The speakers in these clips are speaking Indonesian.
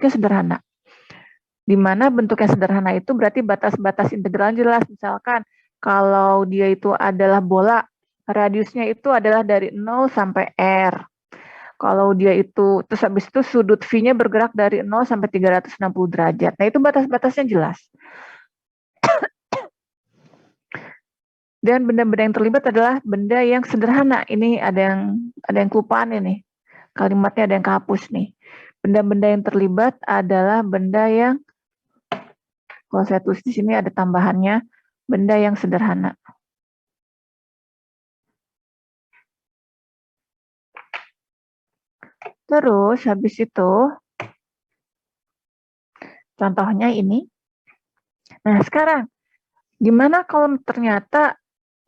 bentuknya sederhana. Di mana bentuknya sederhana itu berarti batas-batas integral jelas. Misalkan kalau dia itu adalah bola, radiusnya itu adalah dari 0 sampai R. Kalau dia itu, terus habis itu sudut V-nya bergerak dari 0 sampai 360 derajat. Nah, itu batas-batasnya jelas. Dan benda-benda yang terlibat adalah benda yang sederhana. Ini ada yang kelupaan ini. Kalimatnya ada yang kehapus nih. Benda-benda yang terlibat adalah benda yang, kalau saya tulis di sini ada tambahannya, benda yang sederhana. Terus habis itu, contohnya ini. Nah, sekarang, gimana kalau ternyata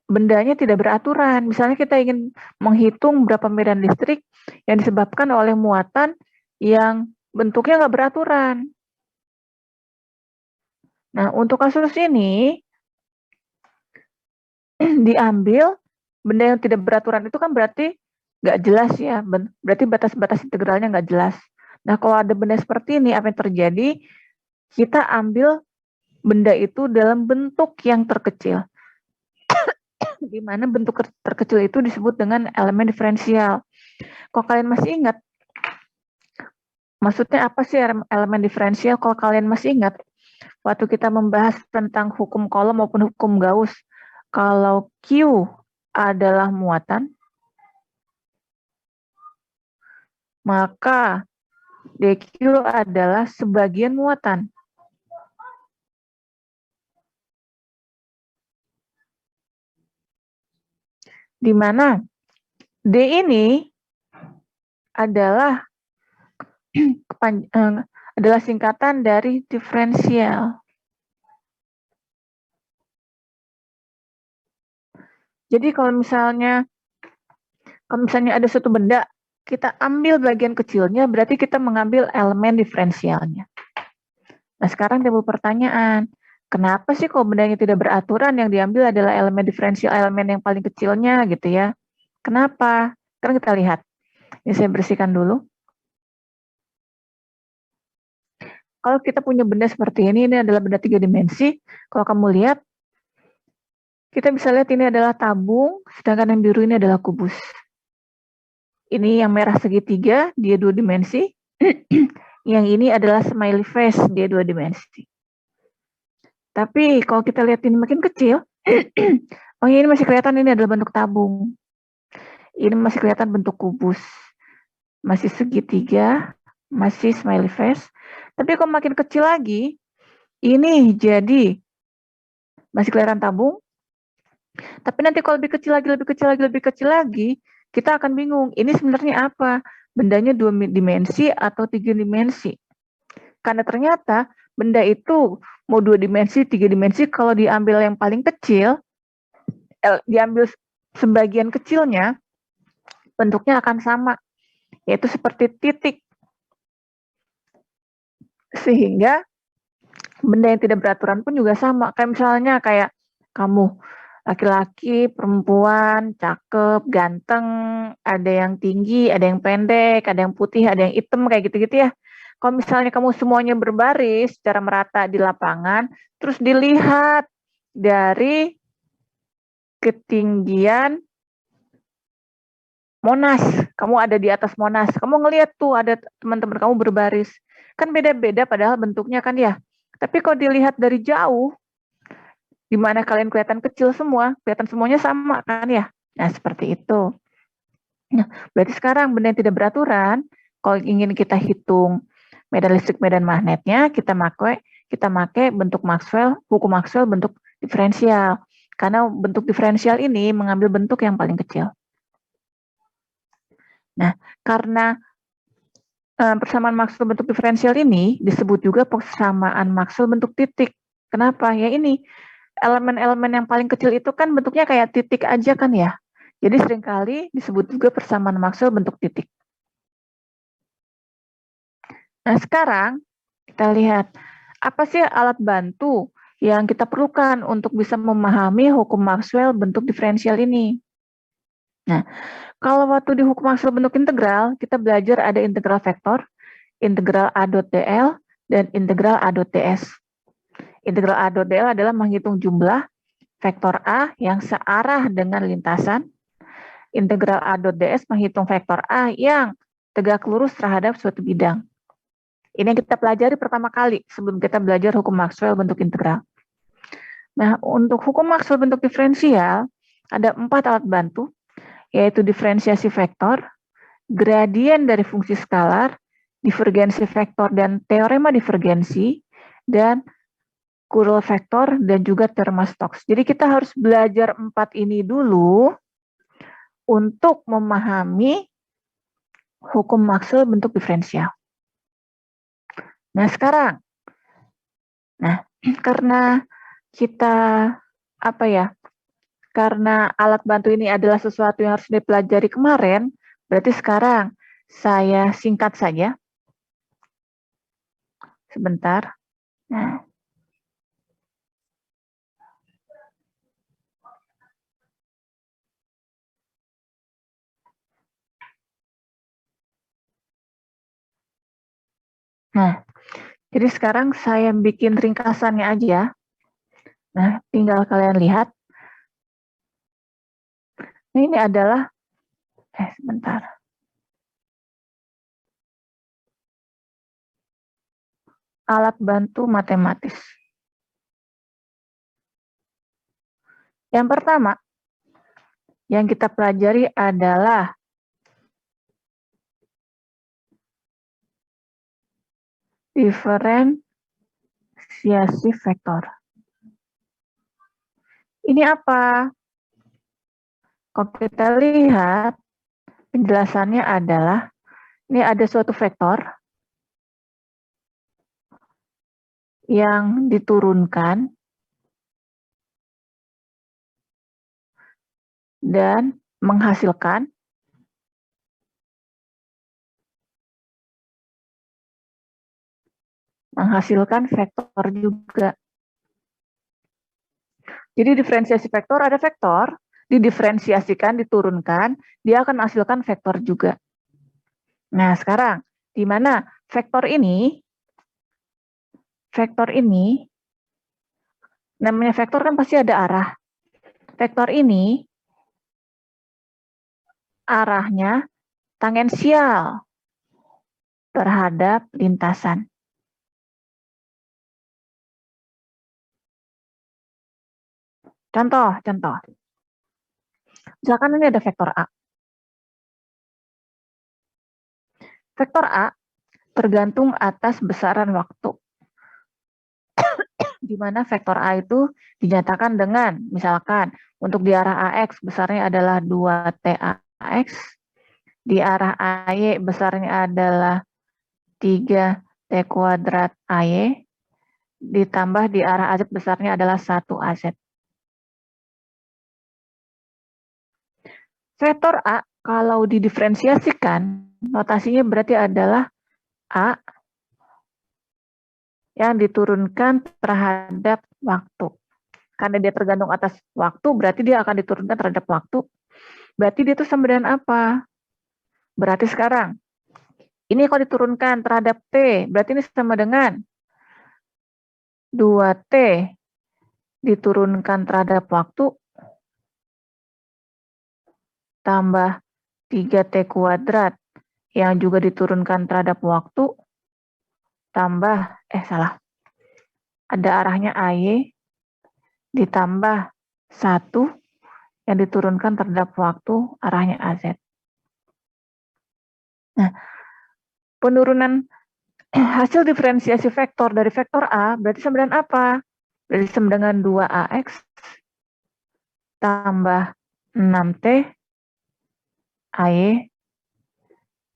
bendanya tidak beraturan? Misalnya kita ingin menghitung berapa medan listrik yang disebabkan oleh muatan yang bentuknya nggak beraturan. Nah, untuk kasus ini, diambil benda yang tidak beraturan itu kan berarti nggak jelas ya, berarti batas-batas integralnya nggak jelas. Nah, kalau ada benda seperti ini, apa yang terjadi? Kita ambil benda itu dalam bentuk yang terkecil. Di mana bentuk terkecil itu disebut dengan elemen diferensial. Kalau kalian masih ingat, maksudnya apa sih elemen diferensial? Kalau kalian masih ingat, waktu kita membahas tentang hukum Coulomb maupun hukum Gauss, kalau Q adalah muatan, maka DQ adalah sebagian muatan. Di mana D ini adalah singkatan dari diferensial. Jadi kalau misalnya ada suatu benda, kita ambil bagian kecilnya, berarti kita mengambil elemen diferensialnya. Nah, sekarang timbul pertanyaan, kenapa sih kalau bendanya tidak beraturan yang diambil adalah elemen diferensial, elemen yang paling kecilnya gitu ya? Kenapa? Sekarang kita lihat. Ini saya bersihkan dulu. Kalau kita punya benda seperti ini adalah benda 3 dimensi. Kalau kamu lihat, kita bisa lihat ini adalah tabung, sedangkan yang biru ini adalah kubus. Ini yang merah segitiga, dia 2 dimensi. Yang ini adalah smiley face, dia 2 dimensi. Tapi kalau kita lihat ini makin kecil, oh ini masih kelihatan ini adalah bentuk tabung. Ini masih kelihatan bentuk kubus. Masih segitiga, masih smiley face. Tapi kalau makin kecil lagi, ini jadi masih kelihatan tabung. Tapi nanti kalau lebih kecil lagi, kita akan bingung. Ini sebenarnya apa? Bendanya 2 dimensi atau 3 dimensi? Karena ternyata benda itu mau 2 dimensi, 3 dimensi, kalau diambil yang paling kecil, diambil sebagian kecilnya, bentuknya akan sama, yaitu seperti titik. Sehingga benda yang tidak beraturan pun juga sama. Kayak misalnya kayak kamu, laki-laki, perempuan, cakep, ganteng, ada yang tinggi, ada yang pendek, ada yang putih, ada yang hitam, kayak gitu-gitu ya. Kalau misalnya kamu semuanya berbaris secara merata di lapangan, terus dilihat dari ketinggian Monas, kamu ada di atas Monas, kamu ngelihat tuh ada teman-teman kamu berbaris, kan beda-beda padahal bentuknya kan ya. Tapi kalau dilihat dari jauh, di mana kalian kelihatan kecil semua, kelihatan semuanya sama kan ya. Nah seperti itu. Nah berarti sekarang benda yang tidak beraturan, kalau ingin kita hitung medan listrik, medan magnetnya, kita pakai bentuk Maxwell, hukum Maxwell bentuk diferensial. Karena bentuk diferensial ini mengambil bentuk yang paling kecil. Nah, karena persamaan Maxwell bentuk diferensial ini disebut juga persamaan Maxwell bentuk titik. Kenapa? Ya ini, elemen-elemen yang paling kecil itu kan bentuknya kayak titik aja kan ya. Jadi seringkali disebut juga persamaan Maxwell bentuk titik. Nah, sekarang kita lihat, apa sih alat bantu yang kita perlukan untuk bisa memahami hukum Maxwell bentuk diferensial ini? Nah, kalau waktu di hukum Maxwell bentuk integral, kita belajar ada integral vektor. integral A.dl, dan integral A.ds. Integral A.dl adalah menghitung jumlah vektor A yang searah dengan lintasan. Integral A.ds menghitung vektor A yang tegak lurus terhadap suatu bidang. Ini yang kita pelajari pertama kali sebelum kita belajar hukum Maxwell bentuk integral. Nah, untuk hukum Maxwell bentuk diferensial, ada 4 alat bantu, yaitu diferensiasi vektor, gradien dari fungsi skalar, divergensi vektor dan teorema divergensi, dan Curl vektor, dan juga teorema Stokes. Jadi kita harus belajar 4 ini dulu untuk memahami hukum Maxwell bentuk diferensial. Nah, sekarang, karena kita karena alat bantu ini adalah sesuatu yang harus dipelajari kemarin, berarti sekarang saya singkat saja. Sebentar. Nah, jadi sekarang saya bikin ringkasannya aja. Nah, tinggal kalian lihat. Nah, ini adalah, sebentar. Alat bantu matematis. Yang pertama, yang kita pelajari adalah diferensiasi vektor. Ini apa? Kalau kita lihat, penjelasannya adalah, ini ada suatu vektor yang diturunkan dan menghasilkan vektor juga. Jadi diferensiasi vektor, ada vektor, didiferensiasikan, diturunkan, dia akan menghasilkan vektor juga. Nah, sekarang, di mana vektor ini, namanya vektor kan pasti ada arah. Vektor ini, arahnya tangensial terhadap lintasan. Contoh. Misalkan ini ada vektor A. Vektor A tergantung atas besaran waktu. Di mana vektor A itu dinyatakan dengan, misalkan, untuk di arah AX besarnya adalah 2TAX, di arah AY besarnya adalah 3T kuadrat AY, ditambah di arah AZ besarnya adalah 1AZ. Vektor A kalau didiferensiasikan, notasinya berarti adalah A yang diturunkan terhadap waktu. Karena dia tergantung atas waktu, berarti dia akan diturunkan terhadap waktu. Berarti dia itu sama dengan apa? Berarti sekarang, ini kalau diturunkan terhadap T, berarti ini sama dengan 2T diturunkan terhadap waktu, tambah 3T kuadrat yang juga diturunkan terhadap waktu, tambah, ada arahnya AY, ditambah 1 yang diturunkan terhadap waktu, arahnya AZ. Nah, penurunan hasil diferensiasi vektor dari vektor A berarti sama dengan apa? Berarti sama dengan 2AX tambah 6T AY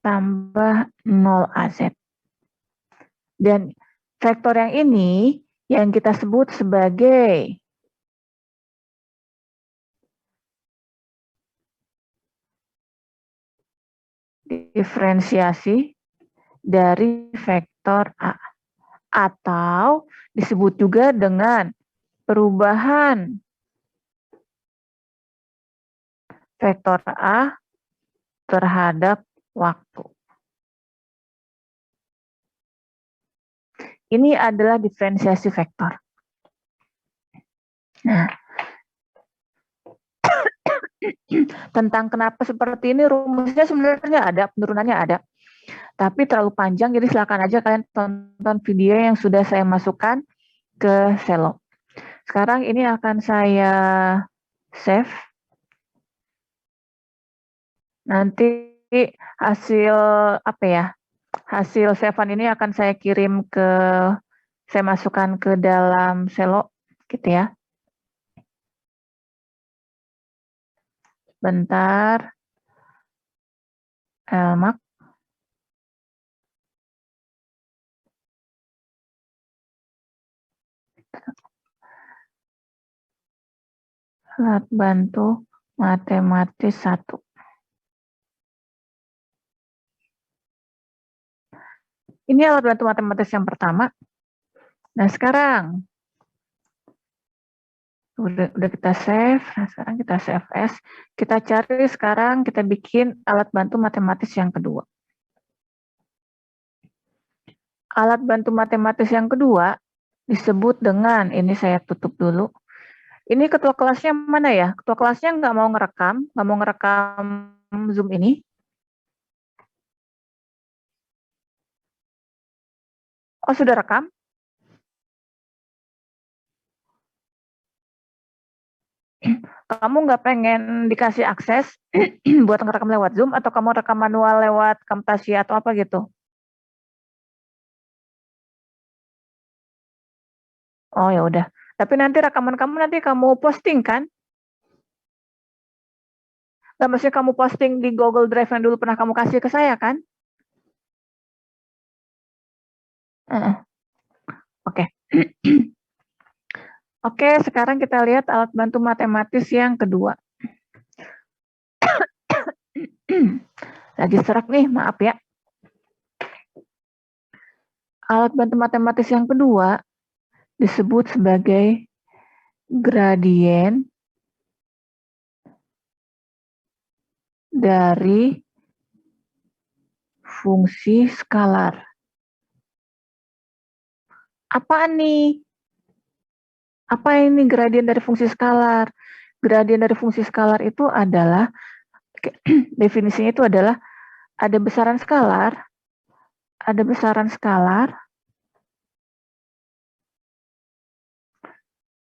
tambah 0AZ. Dan vektor yang ini yang kita sebut sebagai diferensiasi dari vektor A. Atau disebut juga dengan perubahan vektor A terhadap waktu. Ini adalah diferensiasi vektor. Nah, tentang kenapa seperti ini, rumusnya sebenarnya ada, penurunannya ada. Tapi terlalu panjang, jadi silakan aja kalian tonton video yang sudah saya masukkan ke Selo. Sekarang ini akan saya save. Nanti hasil apa ya? Hasil save-an ini akan saya kirim saya masukkan ke dalam Selo, gitu ya. Bentar. Elmak. Alat bantu matematis 1. Ini alat bantu matematis yang pertama. Nah, sekarang udah kita save. Nah, sekarang kita save as. Kita cari sekarang, kita bikin alat bantu matematis yang kedua. Alat bantu matematis yang kedua disebut dengan, ini saya tutup dulu. Ini ketua kelasnya mana ya? Ketua kelasnya nggak mau ngerekam Zoom ini. Oh, sudah rekam? Kamu nggak pengen dikasih akses buat ngerekam lewat Zoom, atau kamu rekam manual lewat Camtasia atau apa gitu? Oh ya udah. Tapi nanti rekaman kamu nanti kamu posting kan? Nggak mesti kamu posting di Google Drive yang dulu pernah kamu kasih ke saya kan? Oke. Oke, sekarang kita lihat alat bantu matematis yang kedua. Lagi serak nih, maaf ya. Alat bantu matematis yang kedua disebut sebagai gradien dari fungsi skalar. Apa nih? Apa ini gradien dari fungsi skalar? Gradien dari fungsi skalar itu adalah, definisinya itu adalah ada besaran skalar,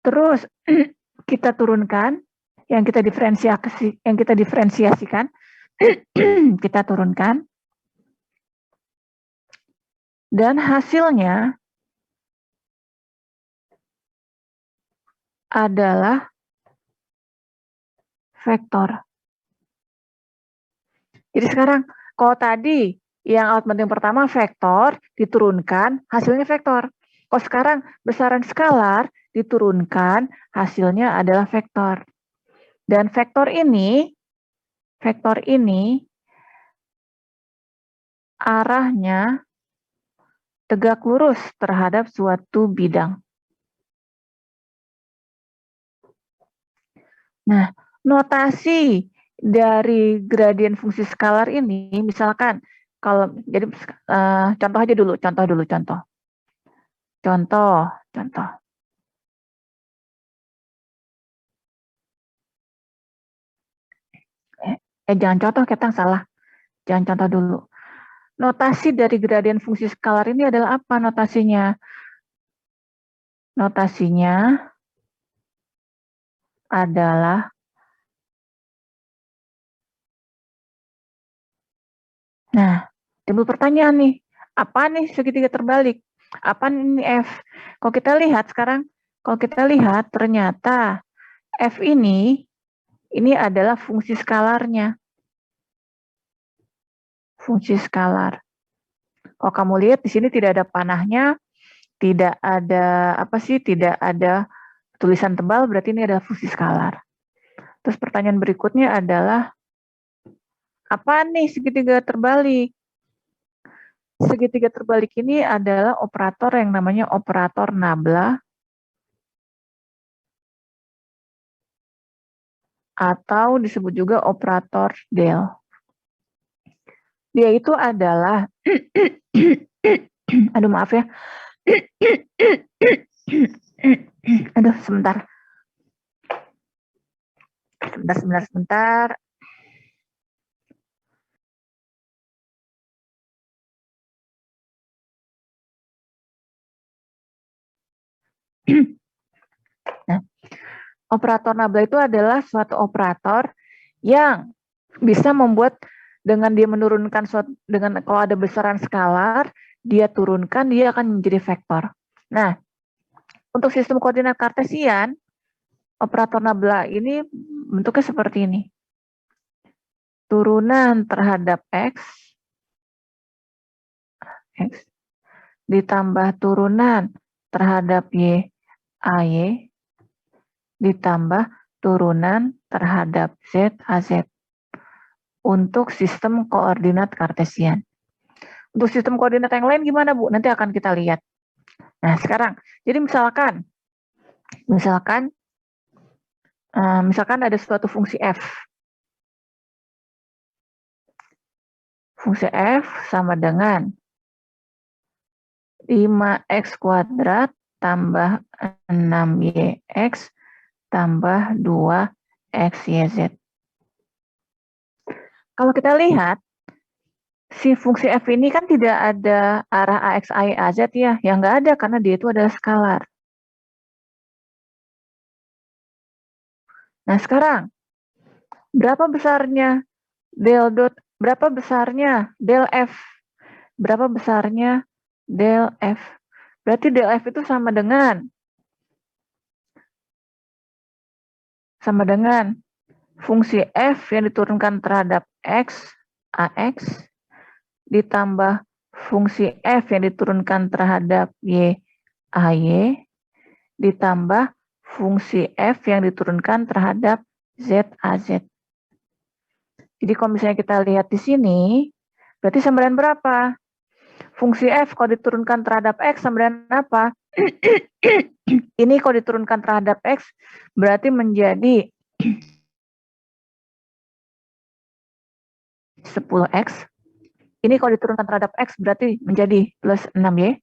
terus kita turunkan, yang kita diferensiasikan, kita turunkan, dan hasilnya adalah vektor. Jadi sekarang, kalau tadi yang alat bantu yang pertama vektor, diturunkan, hasilnya vektor. Kalau sekarang besaran skalar, diturunkan, hasilnya adalah vektor. Dan vektor ini arahnya tegak lurus terhadap suatu bidang. Nah, notasi dari gradien fungsi skalar ini, misalkan kalau jadi contoh aja dulu, contoh. Jangan contoh, ketang salah. Jangan contoh dulu. Notasi dari gradien fungsi skalar ini adalah apa notasinya? Notasinya adalah, nah, timbul pertanyaan nih, apa nih segitiga terbalik? Apa ini F? Kalau kita lihat sekarang, ternyata F ini adalah fungsi skalarnya. Fungsi skalar. Kalau kamu lihat di sini tidak ada panahnya, tidak ada tulisan tebal, berarti ini adalah fungsi skalar. Terus pertanyaan berikutnya adalah, apa nih segitiga terbalik? Segitiga terbalik ini adalah operator yang namanya operator nabla atau disebut juga operator del. Dia itu adalah aduh maaf ya, Aduh, sebentar. Sebentar. Nah, operator nabla itu adalah suatu operator yang bisa membuat dengan dia menurunkan dengan kalau ada besaran skalar, dia turunkan, dia akan menjadi vektor. Nah, untuk sistem koordinat kartesian, operator nabla ini bentuknya seperti ini. Turunan terhadap X ditambah turunan terhadap Y, AY, ditambah turunan terhadap Z, AZ. Untuk sistem koordinat kartesian. Untuk sistem koordinat yang lain gimana, Bu? Nanti akan kita lihat. Nah, sekarang, jadi misalkan ada suatu fungsi f. Fungsi f sama dengan 5x kuadrat tambah 6yx tambah 2xyz. Kalau kita lihat, si fungsi f ini kan tidak ada arah ax, ay, az ya. Yang nggak ada karena dia itu adalah skalar. Nah, sekarang, berapa besarnya del dot? Berapa besarnya del f? Berapa besarnya del f? Berarti del f itu sama dengan fungsi f yang diturunkan terhadap x, ax, ditambah fungsi f yang diturunkan terhadap y, ay, ditambah fungsi f yang diturunkan terhadap z, az. Jadi kalau misalnya kita lihat di sini, berarti sama dengan berapa? Fungsi f kalau diturunkan terhadap x sama dengan apa? Ini kalau diturunkan terhadap x berarti menjadi 10x. Ini kalau diturunkan terhadap x berarti menjadi plus 6y.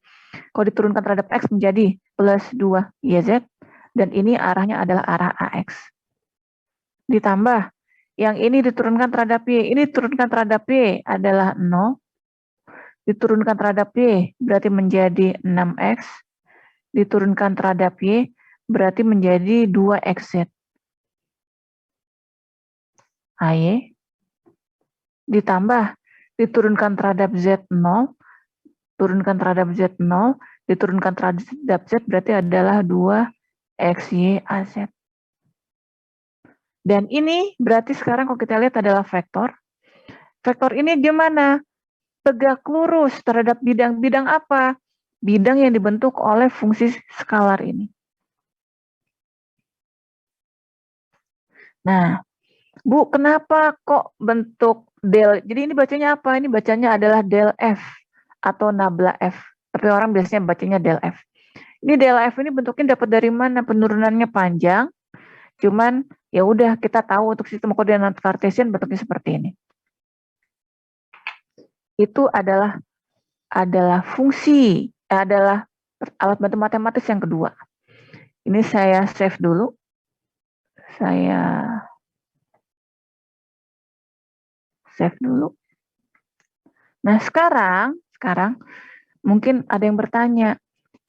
Kalau diturunkan terhadap x menjadi plus 2yz. Dan ini arahnya adalah arah ax. Ditambah yang ini diturunkan terhadap y. Ini diturunkan terhadap y adalah 0. Diturunkan terhadap y berarti menjadi 6x. Diturunkan terhadap y berarti menjadi 2xz. AY ditambah diturunkan terhadap z0, turunkan terhadap z0, diturunkan terhadap z berarti adalah 2xyaz. Dan ini berarti sekarang kalau kita lihat adalah vektor. Vektor ini gimana? Tegak lurus terhadap bidang-bidang apa? Bidang yang dibentuk oleh fungsi skalar ini. Nah, Bu, kenapa kok bentuk del? Jadi ini bacanya apa? Ini bacanya adalah del F atau nabla F. Tapi orang biasanya bacanya del F. Ini del F ini bentuknya dapat dari mana? Penurunannya panjang. Cuman ya udah kita tahu untuk sistem koordinat kartesian bentuknya seperti ini. Itu adalah fungsi, adalah alat bantu matematis yang kedua. Ini saya save dulu. Saya save dulu. Nah, sekarang mungkin ada yang bertanya,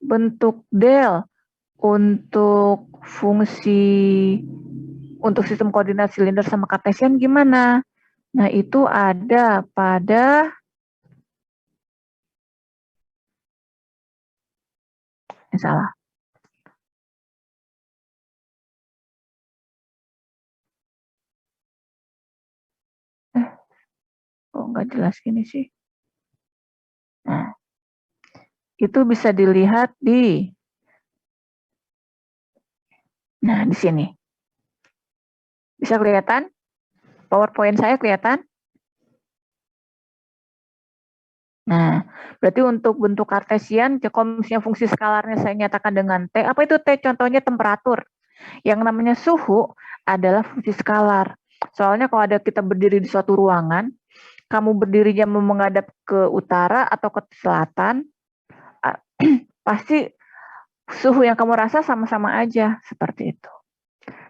bentuk del untuk fungsi untuk sistem koordinat silinder sama kartesian gimana? Nah, itu ada pada salah. Kok nggak jelas gini sih? Nah, itu bisa dilihat di sini. Bisa kelihatan? PowerPoint saya kelihatan? Nah, berarti untuk bentuk kartesian, kalau misalnya fungsi skalarnya saya nyatakan dengan T, apa itu T? Contohnya temperatur. Yang namanya suhu adalah fungsi skalar. Soalnya kalau ada kita berdiri di suatu ruangan, kamu berdirinya menghadap ke utara atau ke selatan, pasti suhu yang kamu rasa sama-sama aja, seperti itu.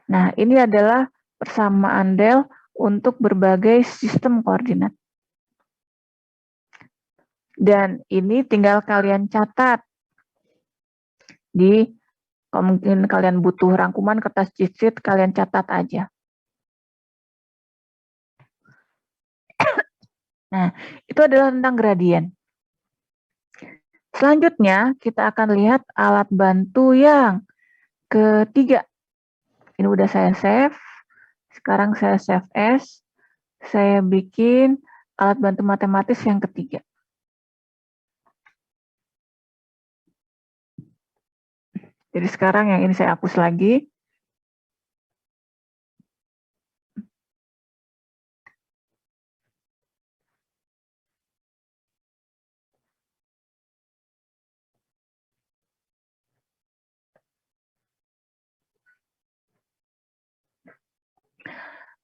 Nah, ini adalah persamaan del untuk berbagai sistem koordinat. Dan ini tinggal kalian catat. Kalau mungkin kalian butuh rangkuman kertas cheat sheet, kalian catat aja. Nah, itu adalah tentang gradien. Selanjutnya, kita akan lihat alat bantu yang ketiga. Ini udah saya save. Sekarang saya save as. Saya bikin alat bantu matematis yang ketiga. Jadi sekarang yang ini saya hapus lagi.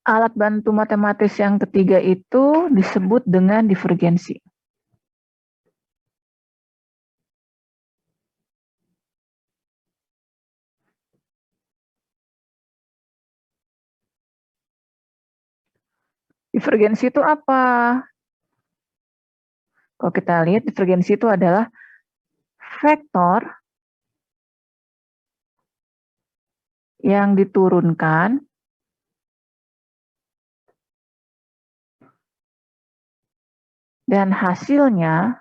Alat bantu matematis yang ketiga itu disebut dengan divergensi. Divergensi itu apa? Kalau kita lihat, divergensi itu adalah vektor yang diturunkan dan hasilnya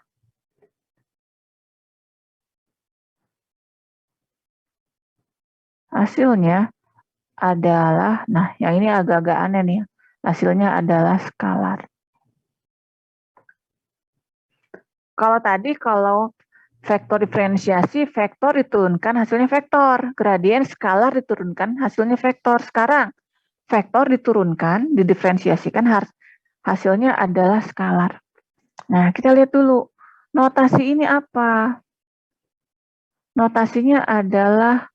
adalah, nah yang ini agak-agak aneh nih, hasilnya adalah skalar. Kalau vektor diferensiasi, vektor diturunkan hasilnya vektor. Gradien skalar diturunkan hasilnya vektor. Sekarang, vektor diturunkan, didiferensiasikan, hasilnya adalah skalar. Nah, kita lihat dulu. Notasi ini apa? Notasinya adalah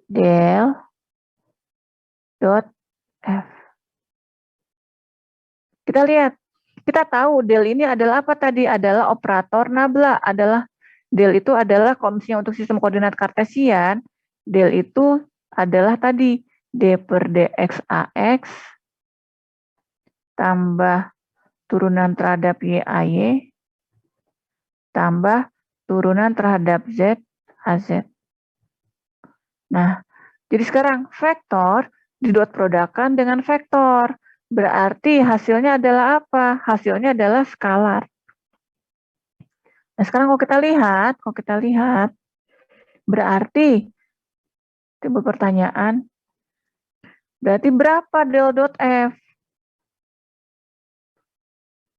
del dot f. Kita lihat. Kita tahu del ini adalah apa tadi? Adalah operator nabla. Del itu adalah kalau misalnya untuk sistem koordinat kartesian, del itu adalah tadi d per dx ax tambah turunan terhadap y ay tambah turunan terhadap z az. Nah, jadi sekarang vektor didot produkkan dengan vektor. Berarti hasilnya adalah apa? Hasilnya adalah skalar. Nah, sekarang kalau kita lihat, berarti timbul pertanyaan, berarti berapa del dot f?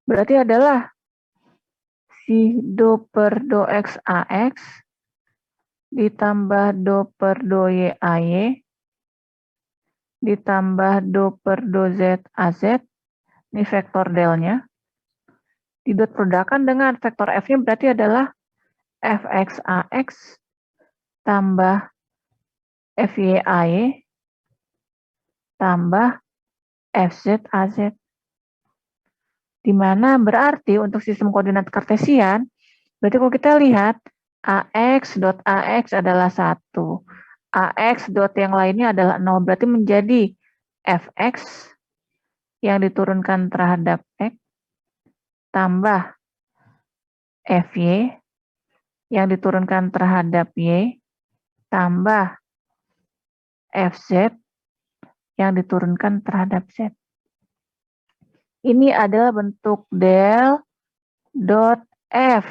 Berarti adalah si do per do x ax ditambah do per do y ay ditambah do per do z az. Ini vektor delnya. Didot produkkan dengan vektor f-nya berarti adalah fx ax tambah fy ay tambah fz az. Di mana berarti untuk sistem koordinat kartesian, berarti kalau kita lihat ax dot ax adalah 1. Ax dot yang lainnya adalah 0. Berarti menjadi fx yang diturunkan terhadap x tambah fy yang diturunkan terhadap y tambah fz yang diturunkan terhadap z. Ini adalah bentuk del dot f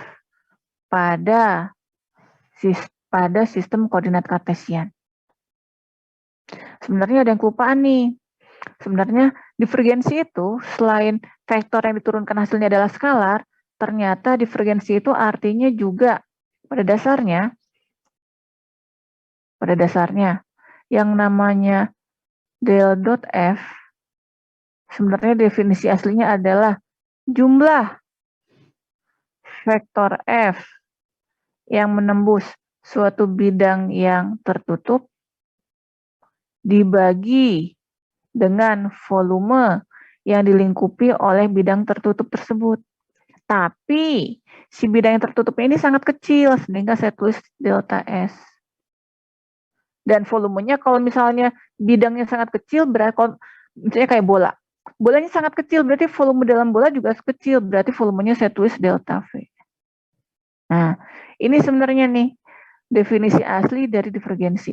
pada sistem koordinat kartesian. Sebenarnya ada yang kelupaan nih. Sebenarnya divergensi itu selain vektor yang diturunkan hasilnya adalah skalar, ternyata divergensi itu artinya juga pada dasarnya yang namanya del dot f sebenarnya definisi aslinya adalah jumlah vektor f yang menembus suatu bidang yang tertutup dibagi dengan volume yang dilingkupi oleh bidang tertutup tersebut. Tapi si bidang yang tertutupnya ini sangat kecil, sehingga saya tulis delta S. Dan volumenya kalau misalnya bidangnya sangat kecil, berarti kalau misalnya kayak bola. Bolanya sangat kecil, berarti volume dalam bola juga kecil, berarti volumenya saya tulis delta V. Nah, ini sebenarnya nih definisi asli dari divergensi.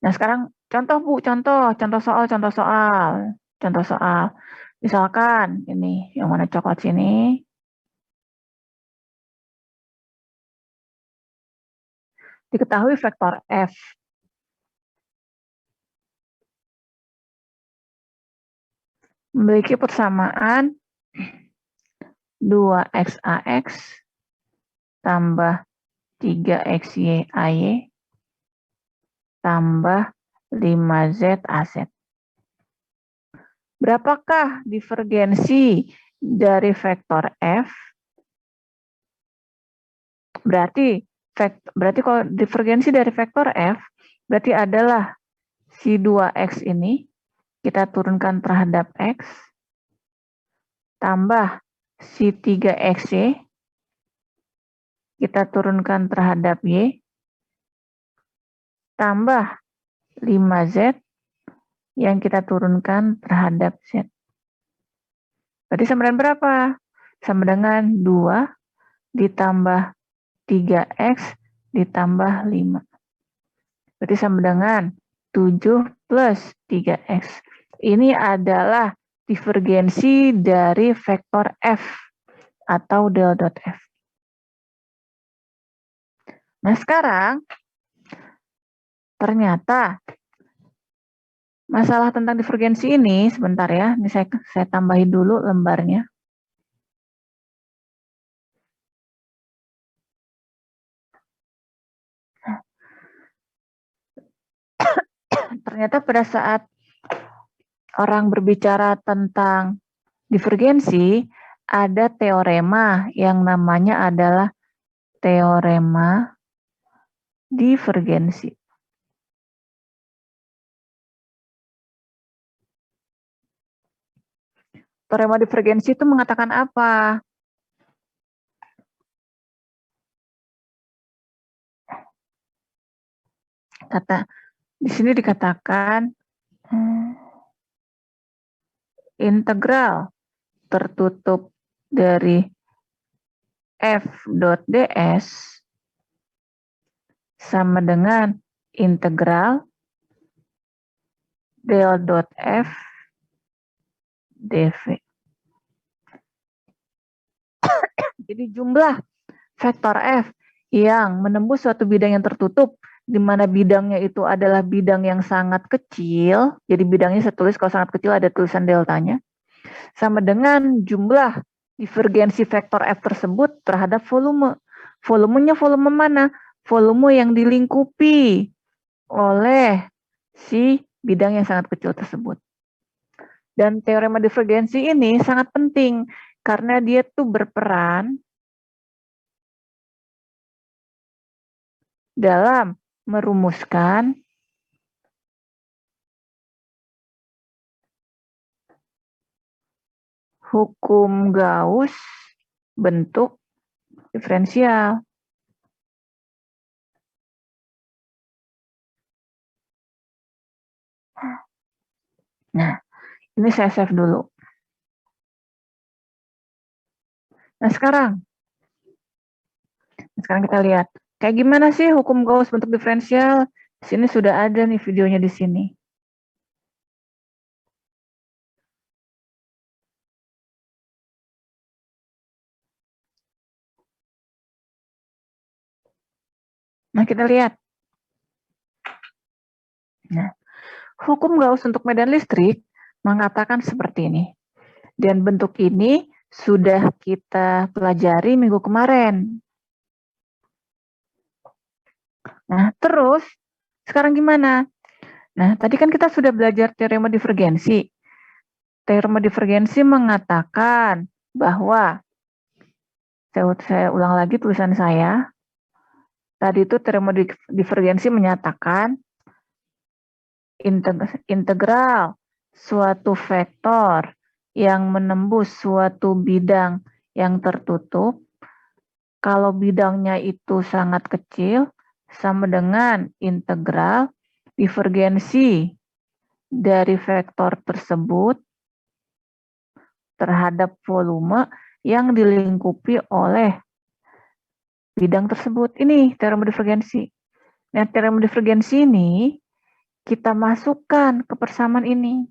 Nah, sekarang contoh Bu, contoh soal. Misalkan ini yang warna coklat sini. Diketahui vektor F memiliki persamaan 2xax tambah 3xy ay tambah 5z az. Berapakah divergensi dari vektor F? Berarti kalau divergensi dari vektor F, berarti adalah si 2x ini kita turunkan terhadap x, tambah si 3xy kita turunkan terhadap y, tambah 5z yang kita turunkan terhadap z. Berarti sama dengan berapa? Sama dengan 2 ditambah 3x ditambah 5. Berarti sama dengan 7 plus 3x. Ini adalah divergensi dari vektor F atau del dot F. Nah, sekarang ternyata masalah tentang divergensi ini, sebentar ya, ini saya tambahin dulu lembarnya. Ternyata pada saat orang berbicara tentang divergensi, ada teorema yang namanya adalah teorema divergensi. Teorema divergensi itu mengatakan apa? Di sini dikatakan integral tertutup dari f dot ds sama dengan integral del dot f dv. Jadi jumlah vektor f yang menembus suatu bidang yang tertutup, di mana bidangnya itu adalah bidang yang sangat kecil, jadi bidangnya saya tulis kalau sangat kecil ada tulisan deltanya, sama dengan jumlah divergensi vektor f tersebut terhadap volume. Volumenya volume mana? Volume yang dilingkupi oleh si bidang yang sangat kecil tersebut. Dan teorema divergensi ini sangat penting karena dia tuh berperan dalam merumuskan hukum Gauss bentuk diferensial. Nah, ini saya save dulu. Nah, sekarang kita lihat. Kayak gimana sih hukum Gauss bentuk diferensial? Di sini sudah ada nih videonya di sini. Nah, kita lihat. Nah, hukum Gauss untuk medan listrik mengatakan seperti ini. Dan bentuk ini sudah kita pelajari minggu kemarin. Nah, terus sekarang gimana? Nah, tadi kan kita sudah belajar teorema divergensi. Teorema divergensi mengatakan bahwa, saya ulang lagi tulisan saya, tadi itu teorema divergensi menyatakan integral suatu vektor yang menembus suatu bidang yang tertutup, kalau bidangnya itu sangat kecil, sama dengan integral divergensi dari vektor tersebut terhadap volume yang dilingkupi oleh bidang tersebut. Ini teorema divergensi. Nah, teorema divergensi ini kita masukkan ke persamaan ini.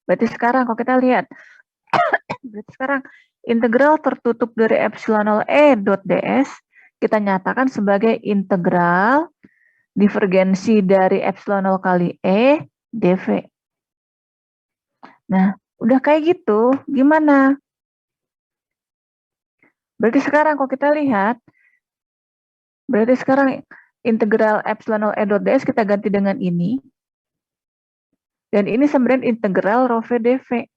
Berarti sekarang kalau kita lihat, berarti sekarang integral tertutup dari epsilon 0 E dot ds kita nyatakan sebagai integral divergensi dari epsilon 0 kali E dv. Nah, udah kayak gitu, gimana? Berarti sekarang kalau kita lihat, berarti sekarang integral epsilon 0 E dot ds kita ganti dengan ini. Dan ini sebenarnya integral rho v dv.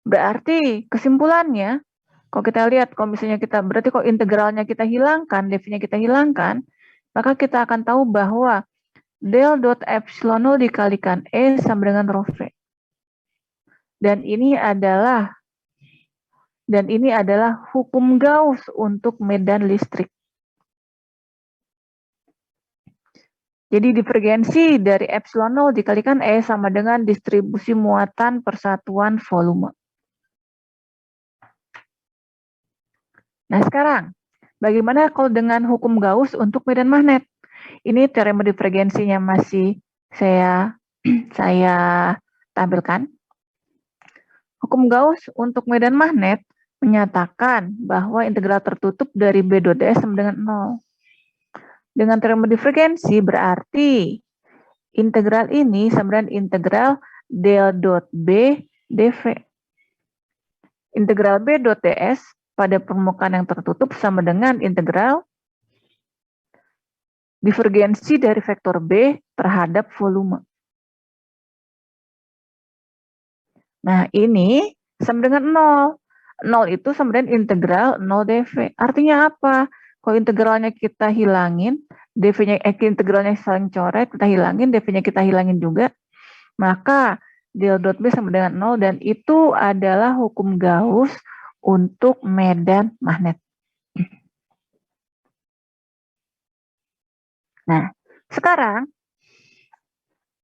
Berarti kesimpulannya, kalau kita lihat, kalau misalnya kita, berarti kalau integralnya kita hilangkan, dv-nya kita hilangkan, maka kita akan tahu bahwa del dot epsilon 0 dikalikan E sama dengan rho v. Dan ini adalah hukum Gauss untuk medan listrik. Jadi divergensi dari epsilon 0 dikalikan E sama dengan distribusi muatan persatuan volume. Nah sekarang, bagaimana kalau dengan hukum Gauss untuk medan magnet? Ini teorema divergensinya masih saya tampilkan. Hukum Gauss untuk medan magnet menyatakan bahwa integral tertutup dari B dot ds sama dengan 0. Dengan teorema divergensi berarti integral ini sama dengan integral del dot B dv. Integral B dot ds pada permukaan yang tertutup sama dengan integral divergensi dari vektor B terhadap volume. Nah, ini sama dengan 0. 0 itu sama dengan integral 0 dv. Artinya apa? Kalau integralnya kita hilangin, dv-nya integralnya saling coret, kita hilangin, dv-nya kita hilangin juga, maka del dot B sama dengan 0 dan itu adalah hukum Gauss untuk medan magnet. Nah, sekarang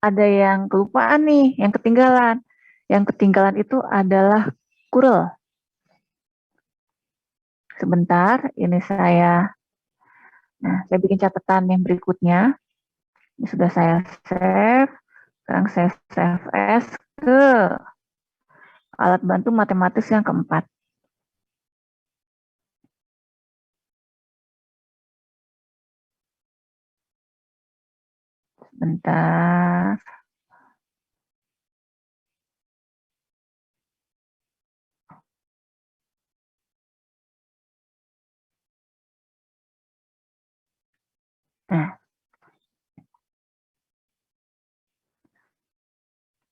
ada yang kelupaan nih, yang ketinggalan. Yang ketinggalan itu adalah Courant. Sebentar, ini saya bikin catatan yang berikutnya. Ini sudah saya save. Sekarang saya save as ke alat bantu matematis yang keempat. Sebentar. Nah,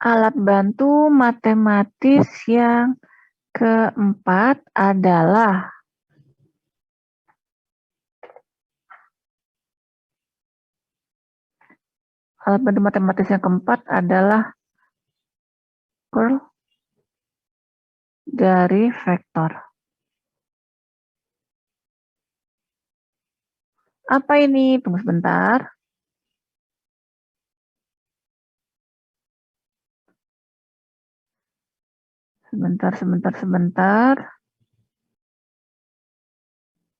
alat bantu matematis yang keempat adalah curl dari vektor. Apa ini? Tunggu sebentar. Sebentar.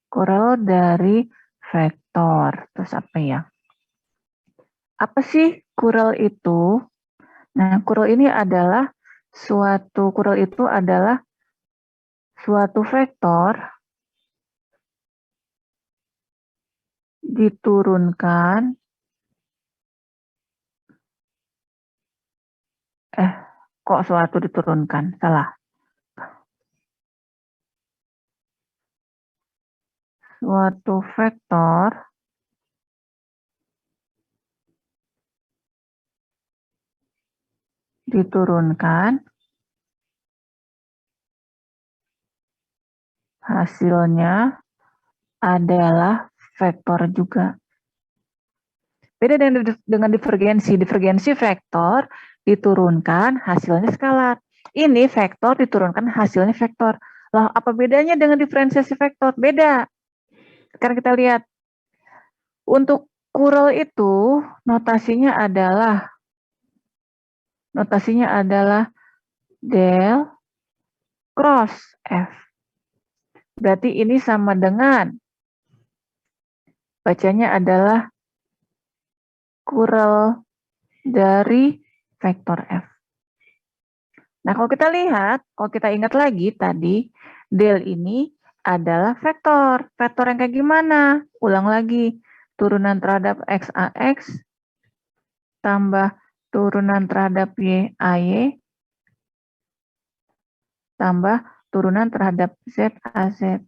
Curl dari vektor. Terus apa ya? Apa sih curl itu? Nah, curl itu adalah suatu vektor diturunkan kok suatu diturunkan? Salah. Suatu vektor diturunkan hasilnya adalah vektor juga. Beda dengan divergensi. Divergensi vektor diturunkan hasilnya skalar. Ini vektor diturunkan hasilnya vektor. Lah, apa bedanya dengan diferensiasi vektor? Beda. Sekarang kita lihat. Untuk kural itu notasinya adalah del cross F. Berarti ini sama dengan bacanya adalah kural dari vektor F. Nah, kalau kita lihat, kalau kita ingat lagi tadi, del ini adalah vektor. Vektor yang kayak gimana? Ulang lagi. Turunan terhadap x AX tambah turunan terhadap y AY tambah turunan terhadap z AZ.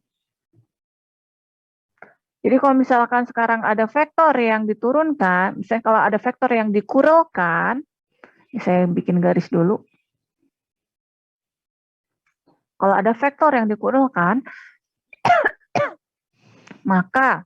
Jadi kalau misalkan sekarang ada vektor yang diturunkan, misalnya kalau ada vektor yang dikuralkan, saya bikin garis dulu. Kalau ada vektor yang dikuralkan, maka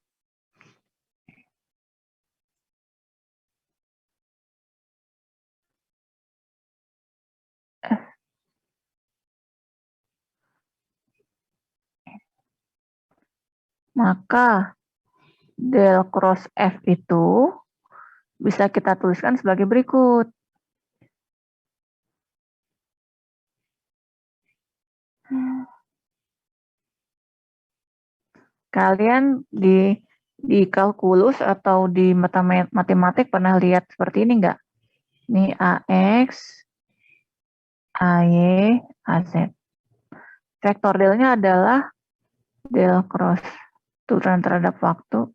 del cross F itu bisa kita tuliskan sebagai berikut. Kalian di kalkulus atau di matematik pernah lihat seperti ini enggak? Ini AX, AY, AZ. Vektor delnya adalah del cross turunan terhadap waktu,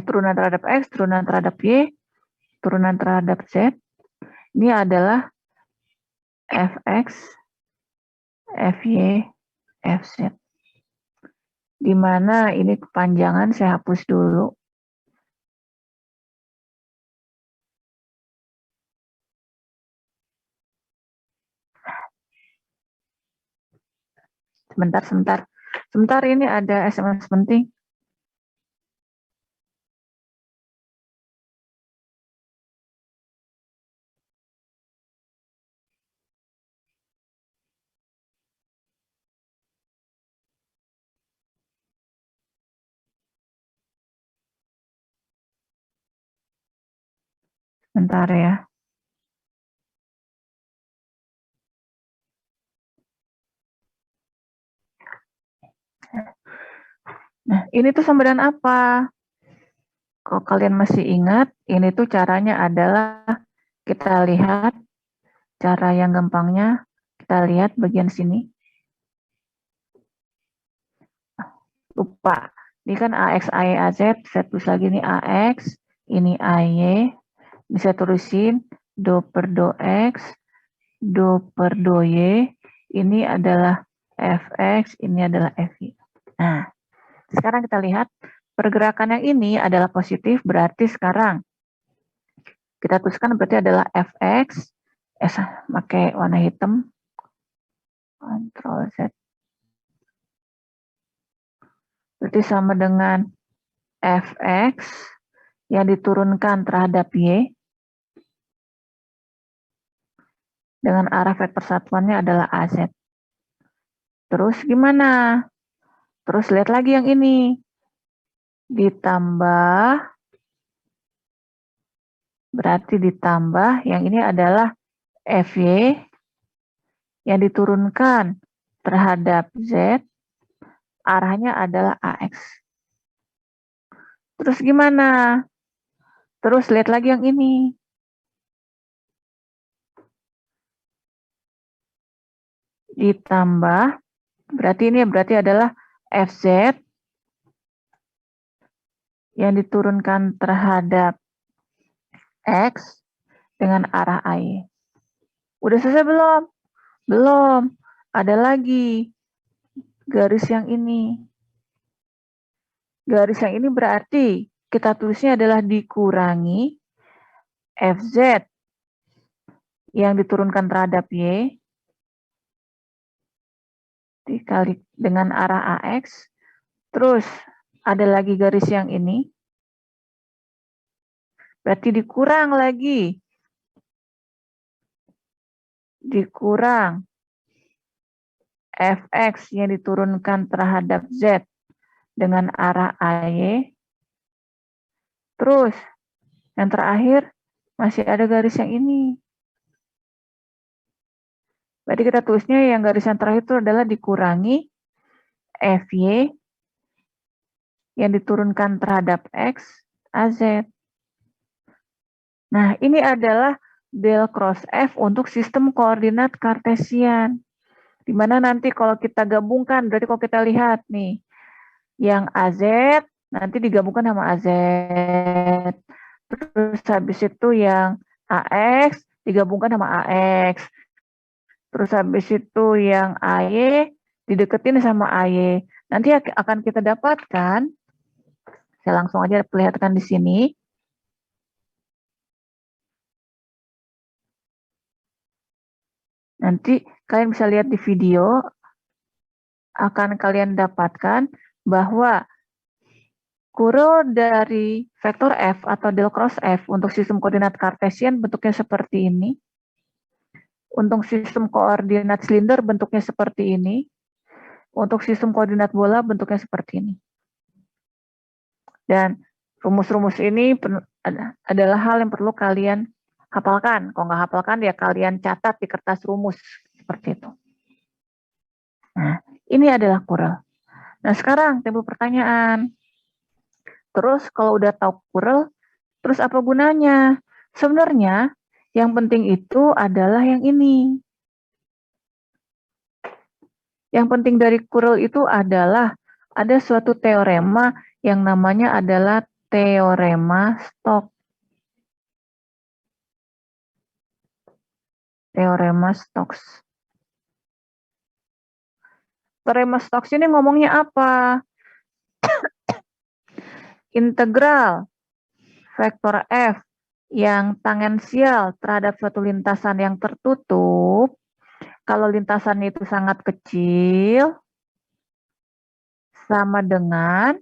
turunan terhadap X, turunan terhadap Y, turunan terhadap Z. Ini adalah Fx, Fy, Fz. Di mana ini kepanjangan saya hapus dulu. Sebentar ini ada SMS penting. Bentar ya. Nah, ini tuh sama dengan apa? Kalau kalian masih ingat, ini tuh caranya adalah kita lihat cara yang gampangnya. Kita lihat bagian sini. Lupa. Ini kan AX, AY, AZ. Saya tulis lagi nih AX. Ini AY. Bisa tulisin do per do X. Do per do Y. Ini adalah Fx. Ini adalah Fy. Nah, sekarang kita lihat. Pergerakan yang ini adalah positif. Berarti sekarang kita tuliskan berarti adalah Fx. Pakai warna hitam. Ctrl Z. Berarti sama dengan Fx yang diturunkan terhadap Y dengan arah vektor satuannya adalah AZ. Terus gimana? Terus lihat lagi yang ini. Ditambah, berarti ditambah, yang ini adalah Fy yang diturunkan terhadap Z, arahnya adalah AX. Terus gimana? Terus lihat lagi yang ini. Ditambah, berarti ini adalah Fz yang diturunkan terhadap X dengan arah AY. Udah selesai belum? Belum. Ada lagi garis yang ini. Garis yang ini berarti kita tulisnya adalah dikurangi Fz yang diturunkan terhadap Y dikali dengan arah AX. Terus ada lagi garis yang ini. Berarti dikurang lagi dikurang fx yang diturunkan terhadap z dengan arah AY. Terus, yang terakhir, masih ada garis yang ini. Berarti kita tulisnya yang garis yang terakhir itu adalah dikurangi FY yang diturunkan terhadap X, AZ. Nah, ini adalah del cross F untuk sistem koordinat Kartesian. Dimana nanti kalau kita gabungkan, berarti kalau kita lihat nih, yang AZ nanti digabungkan sama AZ. Terus habis itu yang AX digabungkan sama AX. Terus habis itu yang AY dideketin sama AY. Nanti akan kita dapatkan, saya langsung aja perlihatkan di sini. Nanti kalian bisa lihat di video, akan kalian dapatkan bahwa kurel dari vektor F atau del cross F untuk sistem koordinat Kartesian bentuknya seperti ini. Untuk sistem koordinat silinder bentuknya seperti ini. Untuk sistem koordinat bola bentuknya seperti ini. Dan rumus-rumus ini adalah hal yang perlu kalian hafalkan. Kalau nggak hafalkan ya kalian catat di kertas rumus. Seperti itu. Nah, ini adalah kurel. Nah, sekarang timbul pertanyaan. Terus kalau udah tahu kurel, terus apa gunanya? Sebenarnya yang penting itu adalah yang ini. Yang penting dari kurel itu adalah ada suatu teorema yang namanya adalah teorema Stokes. Teorema Stokes. Teorema Stokes ini ngomongnya apa? Integral vektor F yang tangensial terhadap suatu lintasan yang tertutup, kalau lintasannya itu sangat kecil, sama dengan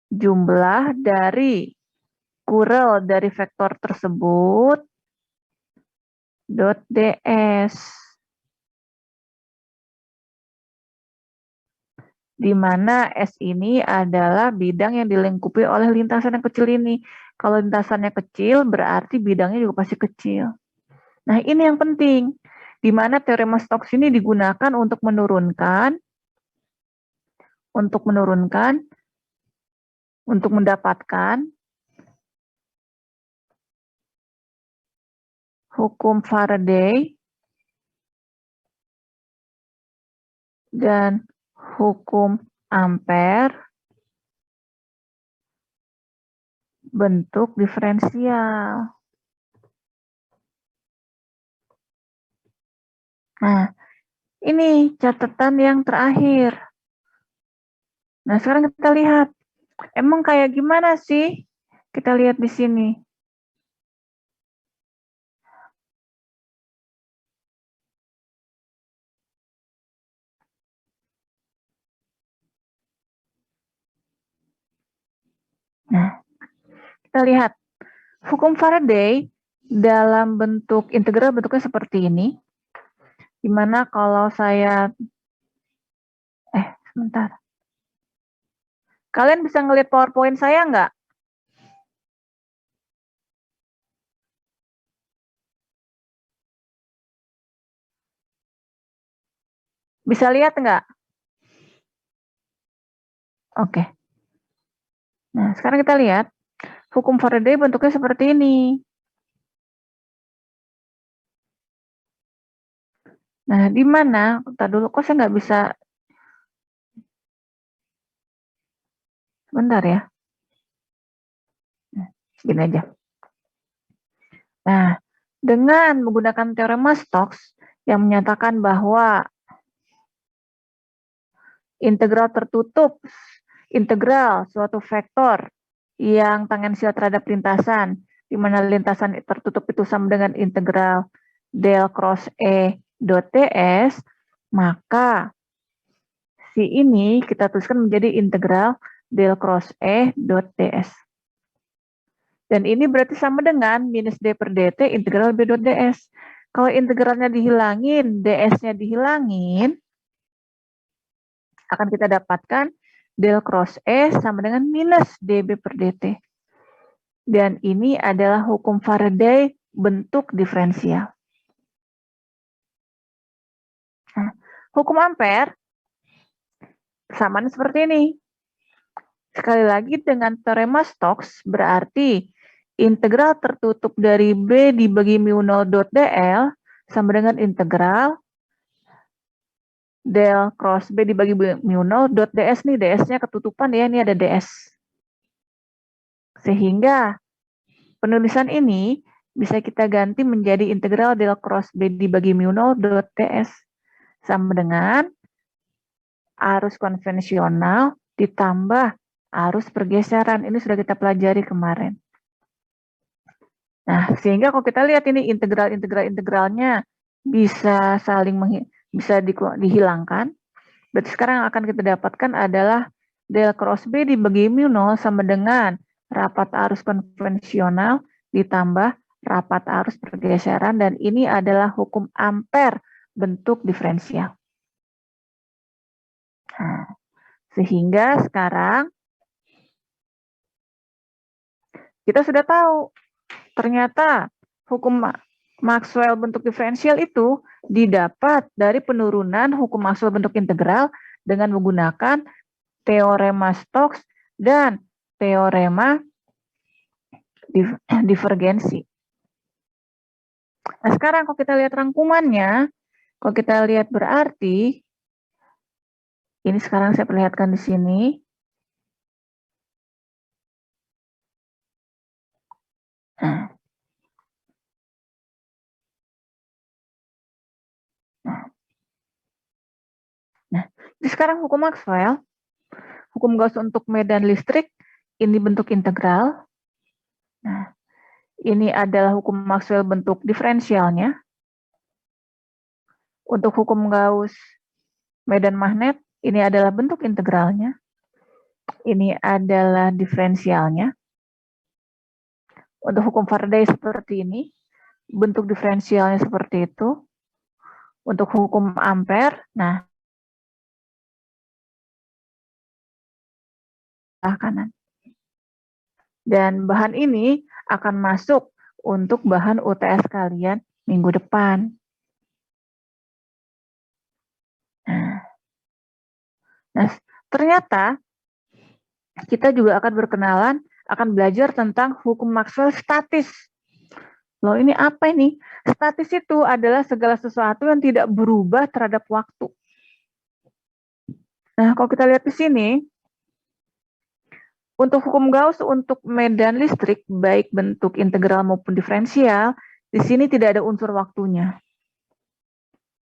jumlah dari kurel dari vektor tersebut dot ds, di mana S ini adalah bidang yang dilingkupi oleh lintasan yang kecil ini. Kalau lintasannya kecil, berarti bidangnya juga pasti kecil. Nah, ini yang penting, di mana teorema Stokes ini digunakan untuk mendapatkan hukum Faraday dan hukum Ampere bentuk diferensial. Nah, ini catatan yang terakhir. Nah, sekarang kita lihat. Emang kayak gimana sih? Kita lihat di sini. Nah, kita lihat. Hukum Faraday dalam bentuk integral bentuknya seperti ini. Dimana kalau saya... sebentar. Kalian bisa ngelihat PowerPoint saya nggak? Bisa lihat nggak? Oke. Nah, sekarang kita lihat. Hukum Faraday bentuknya seperti ini. Nah, di mana? Bentar dulu, kok saya nggak bisa... Sebentar ya. Nah, segini aja. Nah, dengan menggunakan teorema Stokes yang menyatakan bahwa integral tertutup, integral suatu vektor yang tangensial terhadap lintasan, di mana lintasan tertutup itu sama dengan integral del cross E dot ds, maka si ini kita tuliskan menjadi integral del cross E dot ds. Dan ini berarti sama dengan minus d per dt integral b dot ds. Kalau integralnya dihilangin, ds-nya dihilangin, akan kita dapatkan del cross E sama dengan minus dB per dt. Dan ini adalah hukum Faraday bentuk diferensial. Nah, hukum Ampere sama seperti ini. Sekali lagi dengan teorema Stokes berarti integral tertutup dari B dibagi mu 0 dot dl sama dengan integral del cross B dibagi mu 0 dot ds nih, ds-nya ketutupan ya, ini ada ds. Sehingga penulisan ini bisa kita ganti menjadi integral del cross B dibagi mu 0 dot ds sama dengan arus konvensional ditambah arus pergeseran. Ini sudah kita pelajari kemarin. Nah, sehingga kalau kita lihat ini integralnya bisa saling dihilangkan. Berarti sekarang yang akan kita dapatkan adalah del cross B dibagi mu 0 sama dengan rapat arus konvensional ditambah rapat arus pergeseran, dan ini adalah hukum Ampere bentuk diferensial. Nah, sehingga sekarang kita sudah tahu ternyata hukum Maxwell bentuk diferensial itu didapat dari penurunan hukum Maxwell bentuk integral dengan menggunakan teorema Stokes dan teorema divergensi. Nah, sekarang kalau kita lihat rangkumannya, kalau kita lihat berarti, ini sekarang saya perlihatkan di sini. Nah, sekarang hukum Maxwell, hukum Gauss untuk medan listrik, ini bentuk integral. Nah, ini adalah hukum Maxwell bentuk diferensialnya. Untuk hukum Gauss medan magnet, ini adalah bentuk integralnya. Ini adalah diferensialnya. Untuk hukum Faraday seperti ini, bentuk diferensialnya seperti itu. Untuk hukum Ampere, nah, kanan. Dan bahan ini akan masuk untuk bahan UTS kalian minggu depan. Nah, ternyata kita juga akan berkenalan, akan belajar tentang hukum Maxwell statis. Loh, ini apa ini? Statis itu adalah segala sesuatu yang tidak berubah terhadap waktu. Nah, kalau kita lihat di sini, untuk hukum Gauss untuk medan listrik, baik bentuk integral maupun diferensial, di sini tidak ada unsur waktunya.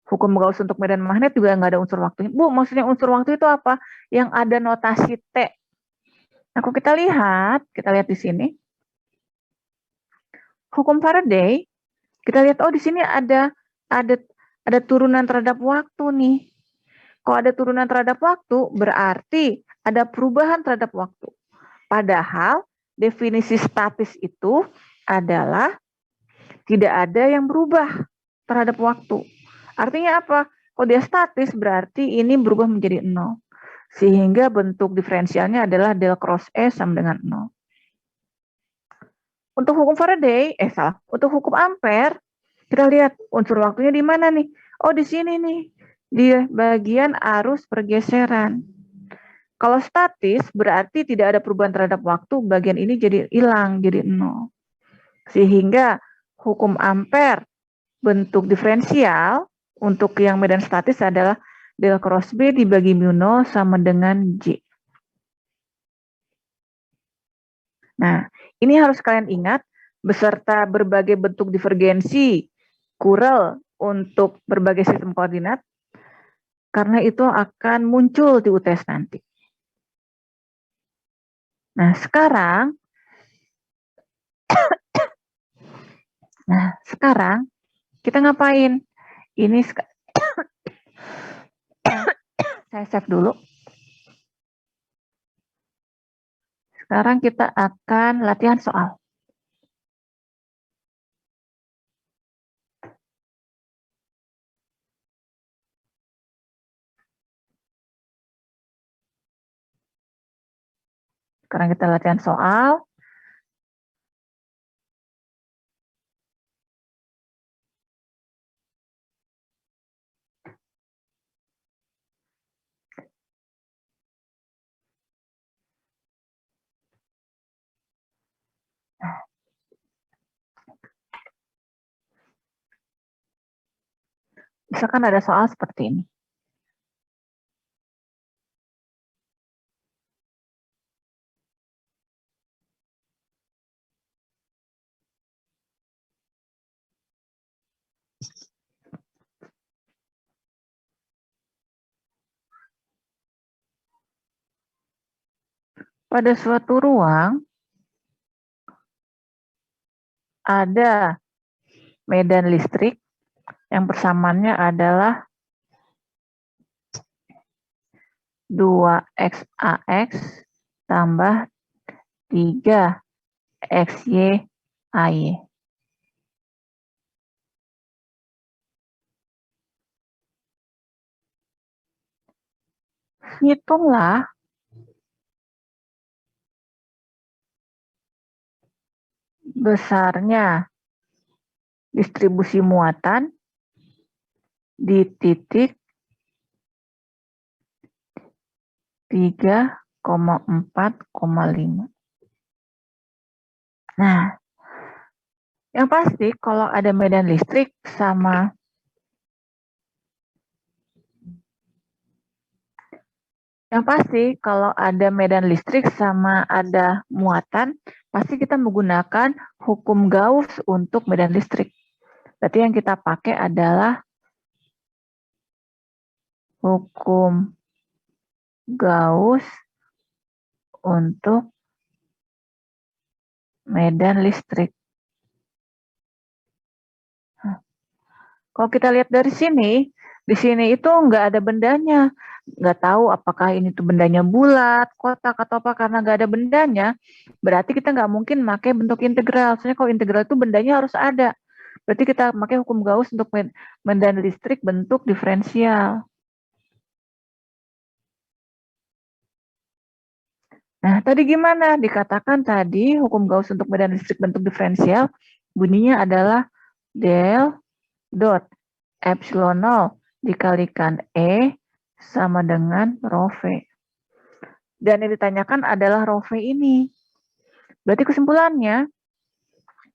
Hukum Gauss untuk medan magnet juga nggak ada unsur waktunya. Bu, maksudnya unsur waktu itu apa? Yang ada notasi T. Nah, kalau kita lihat di sini, hukum Faraday, kita lihat, oh di sini ada turunan terhadap waktu nih. Kalau ada turunan terhadap waktu, berarti ada perubahan terhadap waktu. Padahal definisi statis itu adalah tidak ada yang berubah terhadap waktu. Artinya apa? Kalau dia statis berarti ini berubah menjadi 0. Sehingga bentuk diferensialnya adalah del cross E sama dengan 0. Untuk hukum Faraday, untuk hukum Ampere, kita lihat unsur waktunya di mana nih? Oh, di sini nih, di bagian arus pergeseran. Kalau statis berarti tidak ada perubahan terhadap waktu, bagian ini jadi hilang, jadi 0. Sehingga hukum Ampere bentuk diferensial untuk yang medan statis adalah del cross B dibagi mu 0 sama dengan J. Nah, ini harus kalian ingat beserta berbagai bentuk divergensi, kural untuk berbagai sistem koordinat, karena itu akan muncul di UTS nanti. Nah, sekarang kita ngapain? Ini saya save dulu. Sekarang kita akan latihan soal. Sekarang kita latihan soal. Misalkan ada soal seperti ini. Pada suatu ruang, ada medan listrik yang persamaannya adalah 2XAX tambah 3XY-AY. Hitunglah besarnya distribusi muatan di titik 3,4,5. Nah, yang pasti kalau ada medan listrik sama ada muatan, pasti kita menggunakan hukum Gauss untuk medan listrik. Berarti yang kita pakai adalah hukum Gauss untuk medan listrik. Kalau kita lihat dari sini, di sini itu nggak ada bendanya. Nggak tahu apakah ini tuh bendanya bulat, kotak, atau apa, karena nggak ada bendanya. Berarti kita nggak mungkin pakai bentuk integral. Soalnya kalau integral itu bendanya harus ada. Berarti kita pakai hukum Gauss untuk medan listrik bentuk diferensial. Nah, tadi gimana? Dikatakan tadi hukum Gauss untuk medan listrik bentuk diferensial bunyinya adalah del dot epsilon 0 dikalikan E sama dengan rho V. Dan yang ditanyakan adalah rho V ini. Berarti kesimpulannya,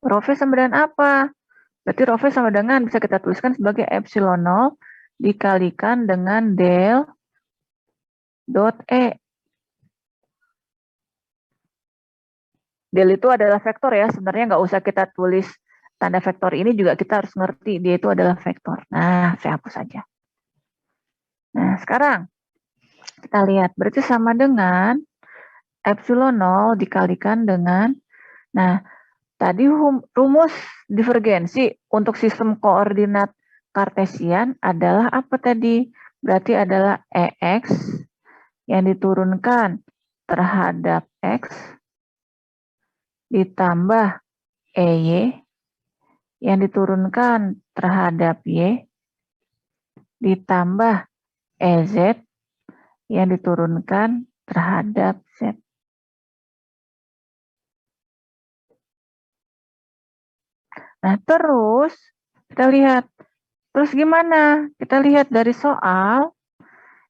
rho V sama dengan apa? Berarti rho V sama dengan, bisa kita tuliskan sebagai epsilon 0 dikalikan dengan del dot E. Del itu adalah vektor ya, sebenarnya nggak usah kita tulis tanda vektor ini juga kita harus ngerti, dia itu adalah vektor. Nah, saya hapus saja. Nah, sekarang kita lihat, berarti sama dengan epsilon 0 dikalikan dengan, nah, tadi rumus divergensi untuk sistem koordinat kartesian adalah apa tadi? Berarti adalah EX yang diturunkan terhadap X ditambah EY yang diturunkan terhadap Y ditambah EZ yang diturunkan terhadap Z. Nah, terus kita lihat. Terus gimana? Kita lihat dari soal,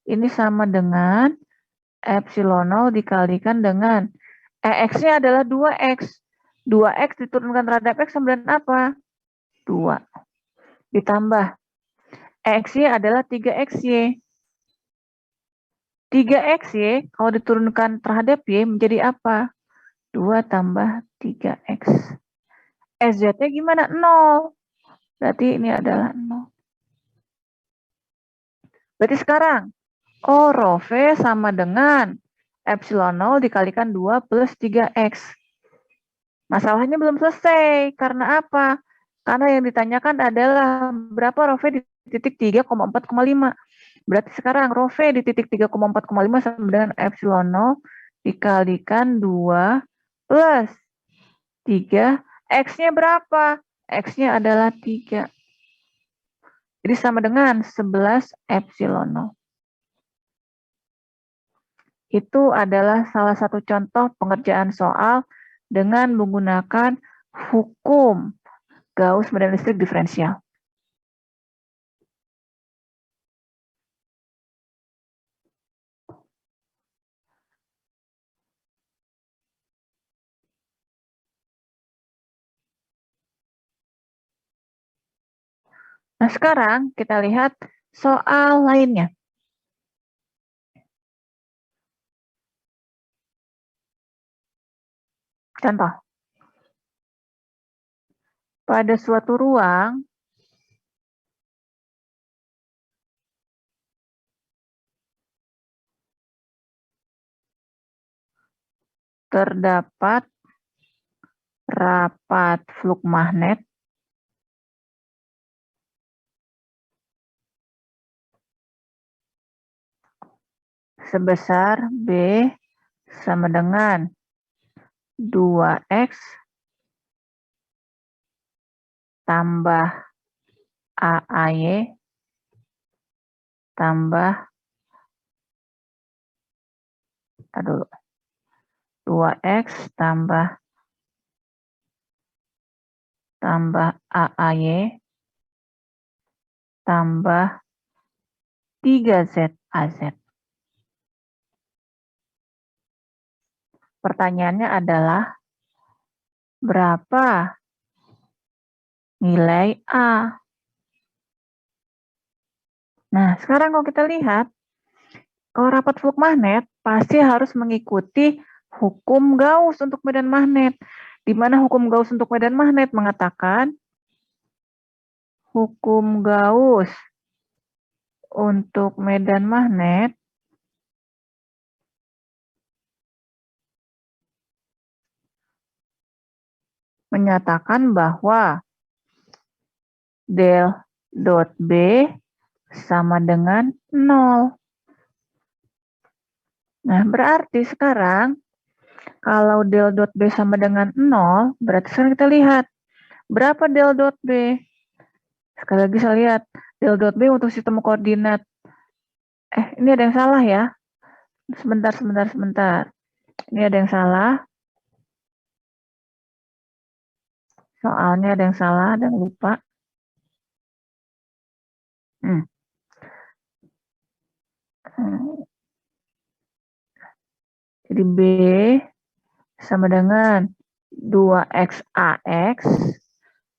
ini sama dengan epsilon 0 dikalikan dengan EX-nya adalah 2X. 2X diturunkan terhadap X sama dengan apa? 2. Ditambah EX-nya adalah 3XY. 3XY kalau diturunkan terhadap Y menjadi apa? 2 tambah 3X. SZ-nya gimana? 0. Berarti ini adalah 0. Berarti sekarang, rho V sama dengan epsilon 0 dikalikan 2 plus 3X. Masalahnya belum selesai. Karena apa? Karena yang ditanyakan adalah berapa rho V di titik 3,4,5. Berarti sekarang rho V di titik 3,4,5 sama dengan epsilon 0 dikalikan 2 plus 3. X-nya berapa? X-nya adalah 3. Jadi sama dengan 11 epsilon 0. Itu adalah salah satu contoh pengerjaan soal dengan menggunakan hukum Gauss medan listrik diferensial. Nah, sekarang kita lihat soal lainnya. Contoh, pada suatu ruang, terdapat rapat fluk magnet sebesar B sama dengan 2X tambah AAY tambah 2X tambah AAY tambah 3ZAZ. Pertanyaannya adalah berapa nilai A? Nah, sekarang kalau kita lihat, kalau rapat fluk magnet pasti harus mengikuti hukum Gauss untuk medan magnet. Di mana hukum Gauss untuk medan magnet mengatakan hukum Gauss untuk medan magnet menyatakan bahwa del dot B sama dengan 0. Nah, berarti sekarang kalau del dot B sama dengan 0, berarti sekarang kita lihat berapa del dot B. Sekali lagi saya lihat del dot B untuk sistem koordinat. Ini ada yang salah ya. Sebentar. Ini ada yang salah. Soalnya ada yang salah, ada yang lupa. Jadi B sama dengan 2XAX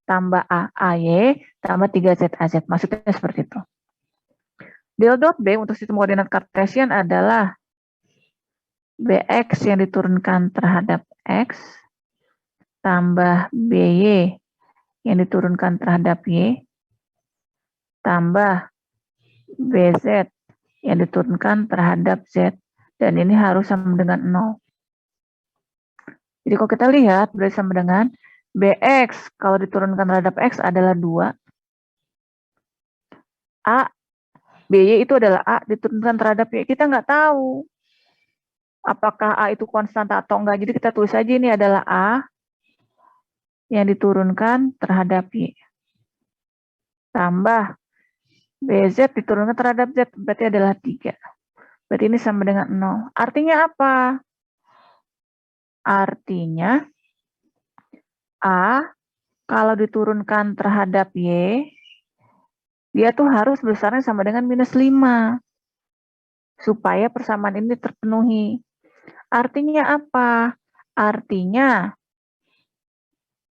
tambah AAY tambah 3ZAZ. Maksudnya seperti itu. Del dot B untuk sistem koordinat kartesian adalah BX yang diturunkan terhadap X tambah BY yang diturunkan terhadap Y tambah BZ yang diturunkan terhadap Z. Dan ini harus sama dengan 0. Jadi kalau kita lihat berarti sama dengan BX kalau diturunkan terhadap X adalah 2. A, BY itu adalah A diturunkan terhadap Y. Kita nggak tahu apakah A itu konstan atau enggak. Jadi kita tulis saja ini adalah A yang diturunkan terhadap Y. Tambah BZ diturunkan terhadap Z, berarti adalah 3. Berarti ini sama dengan 0. Artinya apa? Artinya A kalau diturunkan terhadap Y, dia tuh harus besarnya sama dengan minus 5. Supaya persamaan ini terpenuhi. Artinya apa? Artinya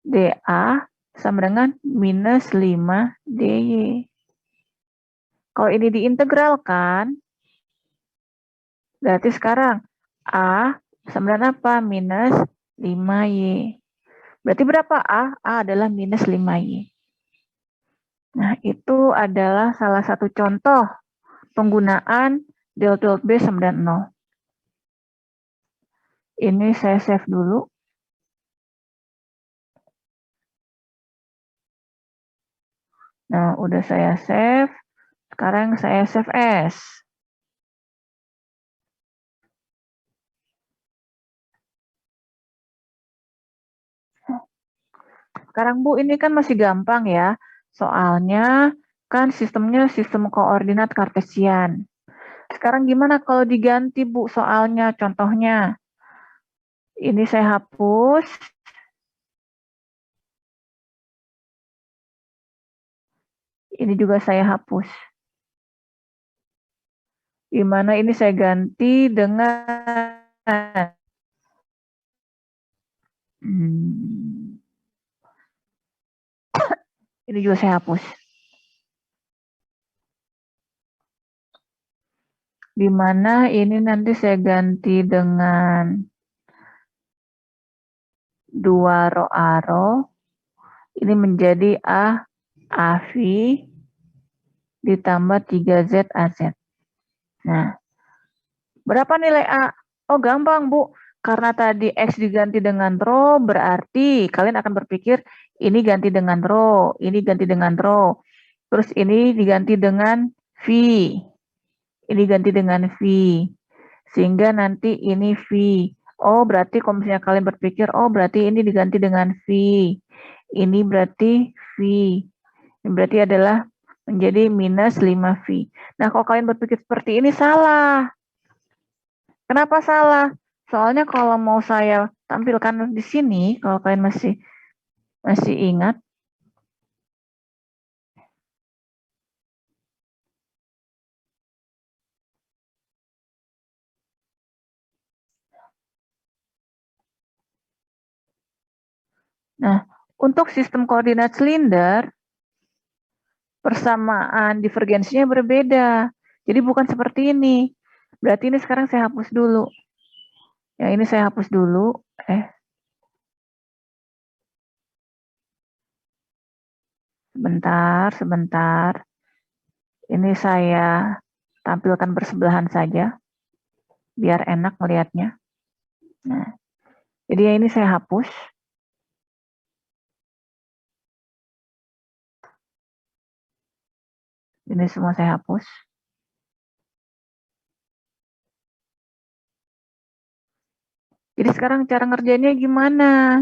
DA sama dengan minus 5 DY. Kalau ini diintegralkan, berarti sekarang A sama dengan apa? Minus 5Y. Berarti berapa A? A adalah minus 5Y. Nah, itu adalah salah satu contoh penggunaan del dot B sama dengan 0. Ini saya save dulu. Nah, udah saya save. Sekarang saya save as. Sekarang Bu, ini kan masih gampang ya. Soalnya kan sistemnya sistem koordinat kartesian. Sekarang gimana kalau diganti, Bu, soalnya, contohnya? Ini saya hapus. Ini juga saya hapus. Gimana ini saya ganti dengan... Ini juga saya hapus. Dimana ini nanti saya ganti dengan 2 row arrow. Ini menjadi AV ditambah 3Z AZ. Nah, berapa nilai A? Oh, gampang, Bu. Karena tadi X diganti dengan row, berarti kalian akan berpikir ini ganti dengan row, ini ganti dengan row. Terus ini diganti dengan V. Ini ganti dengan V. Sehingga nanti ini V. Oh, berarti kalau misalnya kalian berpikir, oh berarti ini diganti dengan V. Ini berarti V. Ini berarti adalah menjadi minus 5V. Nah, kalau kalian berpikir seperti ini salah. Kenapa salah? Soalnya kalau mau saya tampilkan di sini, kalau kalian masih ingat, nah, untuk sistem koordinat silinder, persamaan divergensinya berbeda. Jadi bukan seperti ini. Berarti ini sekarang saya hapus dulu. Yang ini saya hapus dulu. Sebentar. Ini saya tampilkan bersebelahan saja, biar enak melihatnya. Nah, jadi ini saya hapus. Ini semua saya hapus. Jadi sekarang cara ngerjainnya gimana?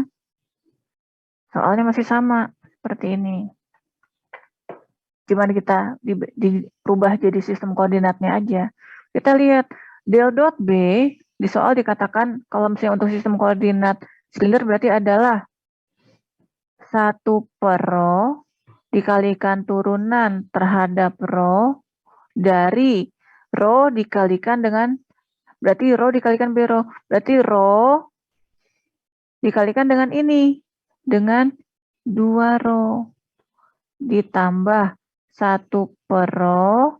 Soalnya masih sama, seperti ini. Gimana kita dirubah jadi sistem koordinatnya aja. Kita lihat, del dot B, di soal dikatakan, kalau misalnya untuk sistem koordinat silinder berarti adalah 1 per row dikalikan turunan terhadap row dari row dikalikan dengan, berarti row dikalikan B row, berarti row dikalikan dengan ini, dengan 2 row ditambah 1 per row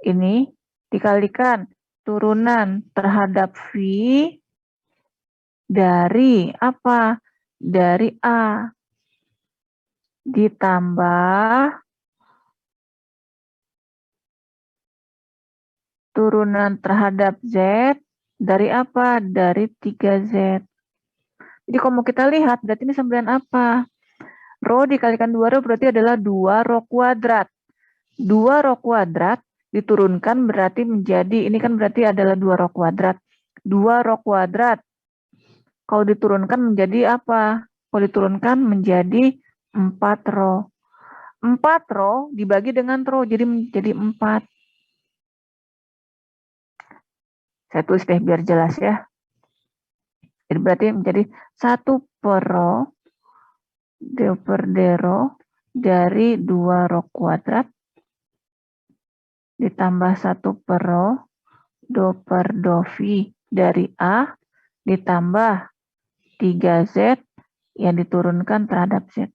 ini dikalikan turunan terhadap V dari apa? Dari A ditambah turunan terhadap Z dari apa? Dari 3Z. Jadi kalau mau kita lihat, berarti ini sama apa? Row dikalikan 2 row berarti adalah 2 row kuadrat. 2 row kuadrat diturunkan berarti menjadi, ini kan berarti adalah 2 row kuadrat. 2 row kuadrat. Kalau diturunkan menjadi apa? Kalau diturunkan menjadi 4 row. 4 row dibagi dengan row, jadi menjadi 4. Saya tulis deh biar jelas ya. Jadi berarti menjadi 1 per row per row dari 2 row kuadrat ditambah 1 per row per V dari A ditambah 3Z yang diturunkan terhadap Z.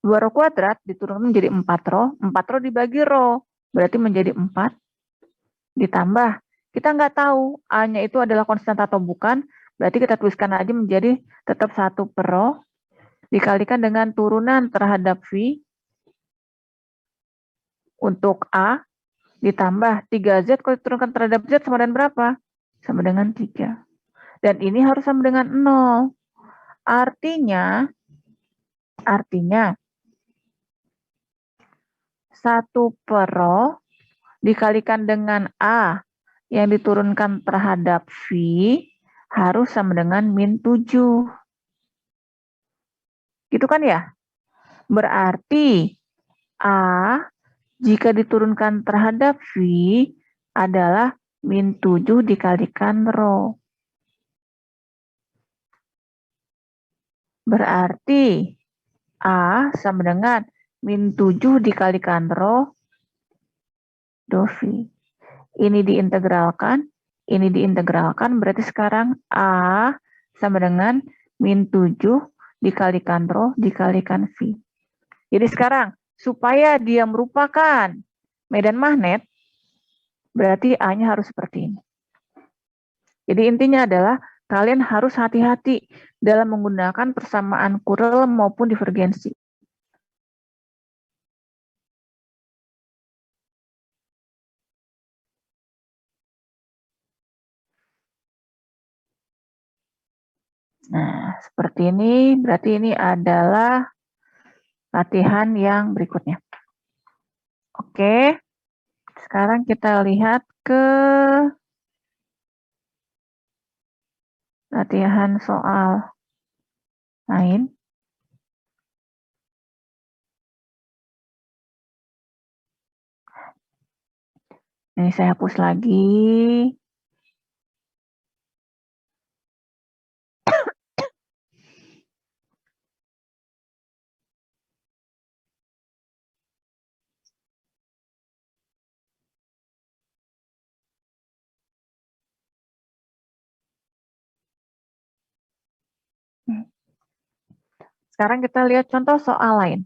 2 row kuadrat diturunkan menjadi 4 row. 4 row dibagi row, berarti menjadi 4. Ditambah, kita nggak tahu A-nya itu adalah konstan atau bukan, berarti kita tuliskan aja menjadi tetap 1 per row, dikalikan dengan turunan terhadap V untuk A, ditambah 3Z, kalau diturunkan terhadap Z sama dengan berapa? Sama dengan 3. Dan ini harus sama dengan 0. Artinya 1 per row dikalikan dengan A yang diturunkan terhadap V harus sama dengan min 7. Gitu kan ya? Berarti A jika diturunkan terhadap V adalah min 7 dikalikan rho. Berarti A sama dengan min 7 dikalikan rho do V. Ini diintegralkan, berarti sekarang A sama dengan min 7 dikalikan rho dikalikan V. Jadi sekarang, supaya dia merupakan medan magnet, berarti A-nya harus seperti ini. Jadi intinya adalah, kalian harus hati-hati dalam menggunakan persamaan Courant maupun divergensi. Nah, seperti ini, berarti ini adalah latihan yang berikutnya. Oke, sekarang kita lihat ke latihan soal lain. Ini saya hapus lagi. Sekarang kita lihat contoh soal lain.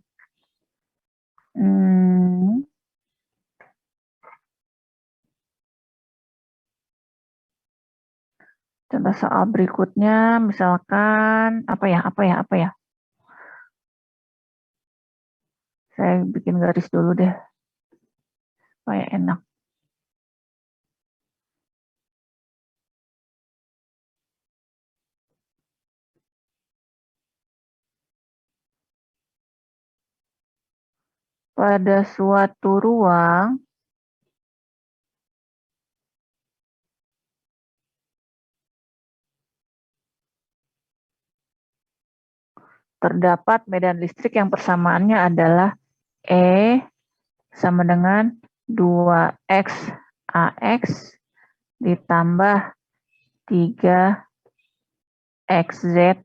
Contoh soal berikutnya, misalkan apa ya? Saya bikin garis dulu deh, supaya enak. Pada suatu ruang, terdapat medan listrik yang persamaannya adalah E sama dengan 2X AX ditambah 3XZ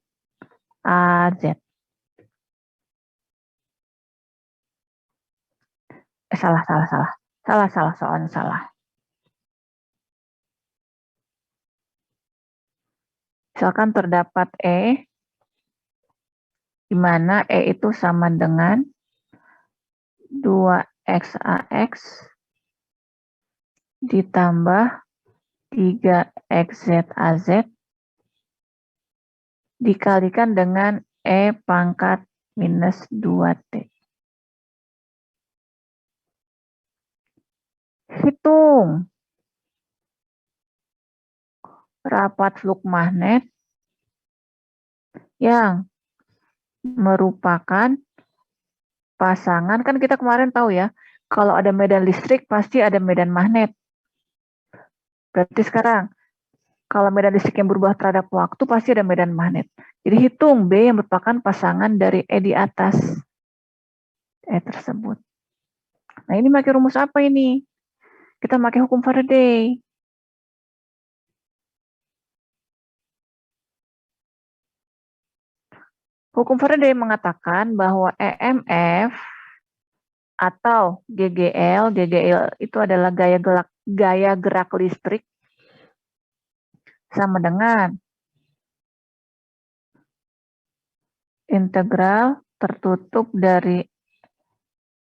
AZ. Salah, soalnya salah. Misalkan terdapat E, di mana E itu sama dengan 2X AX ditambah 3XZ AZ dikalikan dengan E pangkat minus 2T. Hitung rapat fluk magnet yang merupakan pasangan, kan kita kemarin tahu ya, kalau ada medan listrik pasti ada medan magnet. Berarti sekarang, kalau medan listrik yang berubah terhadap waktu pasti ada medan magnet. Jadi hitung B yang merupakan pasangan dari E di atas E tersebut. Nah ini pakai rumus apa ini? Kita pakai hukum Faraday. Hukum Faraday mengatakan bahwa EMF atau GGL itu adalah gaya gerak listrik sama dengan integral tertutup dari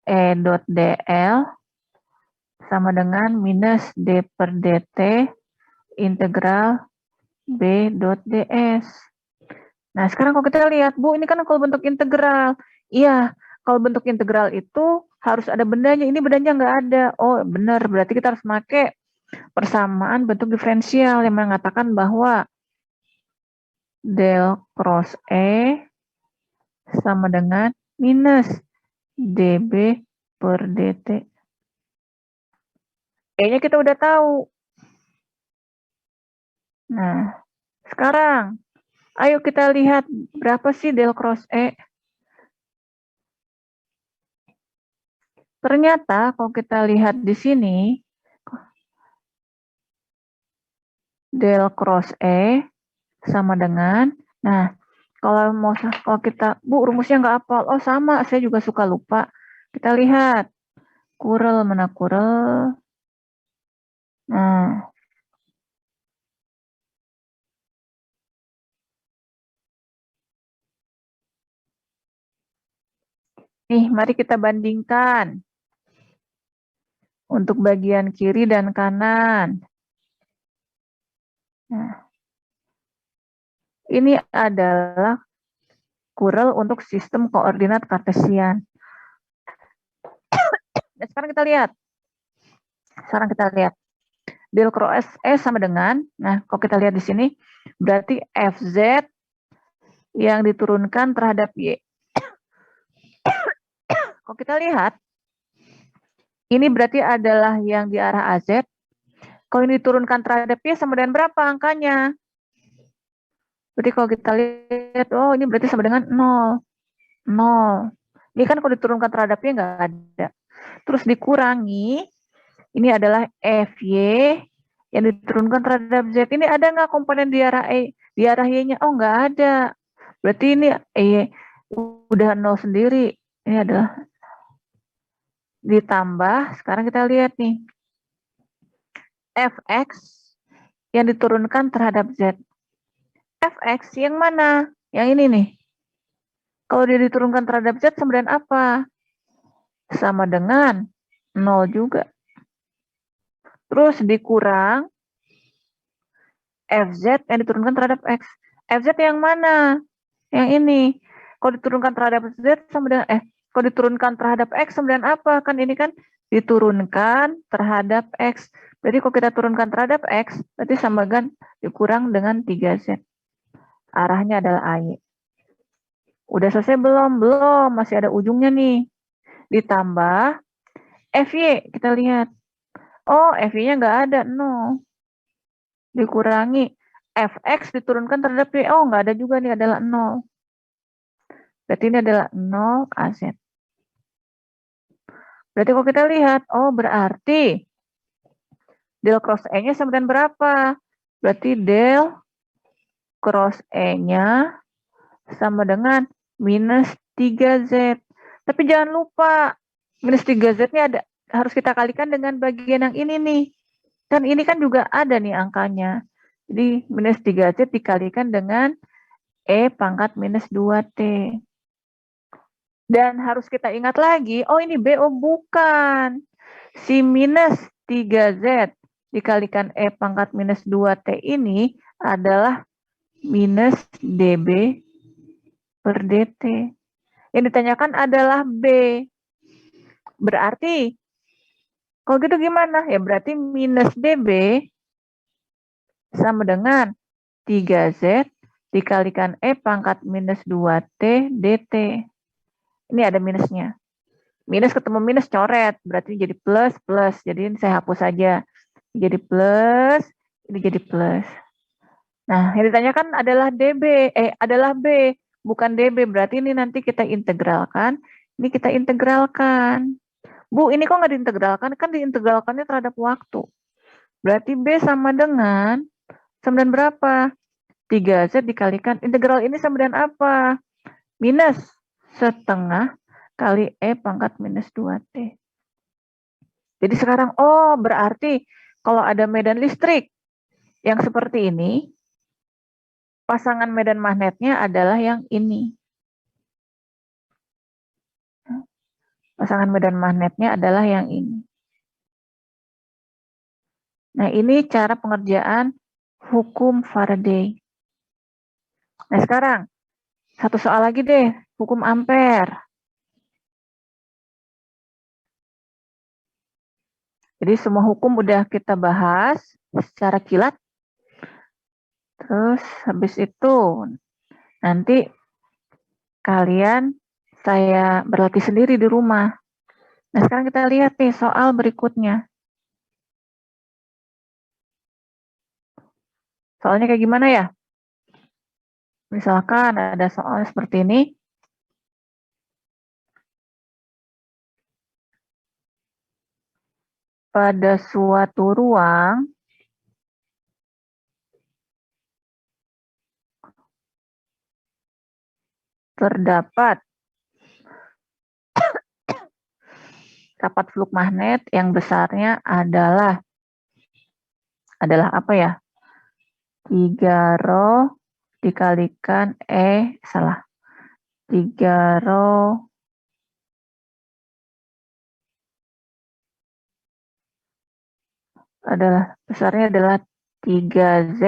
E dot dl sama dengan minus D per dt integral B dot ds. Nah, sekarang kalau kita lihat, Bu, ini kan kalau bentuk integral. Iya, kalau bentuk integral itu harus ada bendanya. Ini bendanya nggak ada. Oh, benar. Berarti kita harus pakai persamaan bentuk diferensial yang mengatakan bahwa del cross E sama dengan minus dB per dt. E-nya kita udah tahu. Nah, sekarang ayo kita lihat berapa sih del cross E. Ternyata kalau kita lihat di sini, del cross E sama dengan, nah kalau kita, Bu rumusnya nggak hafal, oh sama, saya juga suka lupa. Kita lihat, kurel mana kurel, nah nih mari kita bandingkan untuk bagian kiri dan kanan. Nah, ini adalah kurel untuk sistem koordinat kartesian. Nah, sekarang kita lihat. Del cross S sama dengan, nah kalau kita lihat di sini, berarti FZ yang diturunkan terhadap Y. Kalau kita lihat, ini berarti adalah yang di arah AZ. Kalau ini diturunkan terhadap Y sama dengan berapa angkanya? Berarti kalau kita lihat, oh ini berarti sama dengan 0. 0. Ini kan kalau diturunkan terhadap Y nggak ada. Terus dikurangi, ini adalah FY yang diturunkan terhadap Z. Ini ada nggak komponen di arah E, di arah Y-nya? Oh, nggak ada. Berarti ini E udah 0 sendiri. Ini adalah ditambah, sekarang kita lihat nih. Fx yang diturunkan terhadap Z. Fx yang mana? Yang ini nih. Kalau dia diturunkan terhadap Z sama dengan apa? Sama dengan 0 juga. Terus dikurang Fz yang diturunkan terhadap X. Fz yang mana? Yang ini. Kalau diturunkan terhadap Z sama dengan kalau diturunkan terhadap X sama dengan apa? Kan ini kan diturunkan terhadap X. Berarti kalau kita turunkan terhadap X, berarti sama dengan dikurang dengan 3Z. Arahnya adalah AY. Udah selesai belum? Belum, masih ada ujungnya nih. Ditambah FY, kita lihat. Oh, FY-nya nggak ada, 0. Dikurangi Fx diturunkan terhadap Y. Oh, nggak ada juga nih, adalah 0. Berarti ini adalah 0 AZ. Berarti kalau kita lihat, oh berarti del cross E-nya sama dengan berapa? Berarti del cross E-nya sama dengan minus 3Z. Tapi jangan lupa, minus 3Z-nya ada, harus kita kalikan dengan bagian yang ini nih. Kan ini kan juga ada nih angkanya. Jadi minus 3Z dikalikan dengan E pangkat minus 2T. Dan harus kita ingat lagi, oh ini B, oh bukan. Si minus 3Z dikalikan E pangkat minus 2T ini adalah minus DB per DT. Yang ditanyakan adalah B. Berarti, kalau gitu gimana? Ya berarti minus DB sama dengan 3Z dikalikan E pangkat minus 2T DT. Ini ada minusnya. Minus ketemu minus coret, berarti jadi plus, plus. Jadi ini saya hapus saja. Jadi plus, ini jadi plus. Nah, yang ditanyakan adalah DB, adalah B, bukan DB. Berarti ini nanti kita integralkan. Ini kita integralkan. Bu, ini kok nggak diintegralkan? Kan diintegralkannya terhadap waktu. Berarti B sama dengan berapa? 3Z dikalikan. Integral ini sama dengan apa? Minus setengah kali E pangkat minus 2T. Jadi sekarang, oh berarti kalau ada medan listrik yang seperti ini, pasangan medan magnetnya adalah yang ini. Pasangan medan magnetnya adalah yang ini. Nah, ini cara pengerjaan hukum Faraday. Nah, sekarang satu soal lagi deh, hukum Ampere. Jadi semua hukum udah kita bahas secara kilat. Terus habis itu nanti kalian saya berlatih sendiri di rumah. Nah, sekarang kita lihat nih soal berikutnya. Soalnya kayak gimana ya? Misalkan ada soal seperti ini. pada suatu ruang terdapat rapat fluk magnet yang besarnya adalah apa ya? 3 rho dikalikan 3 rho besarnya adalah 3Z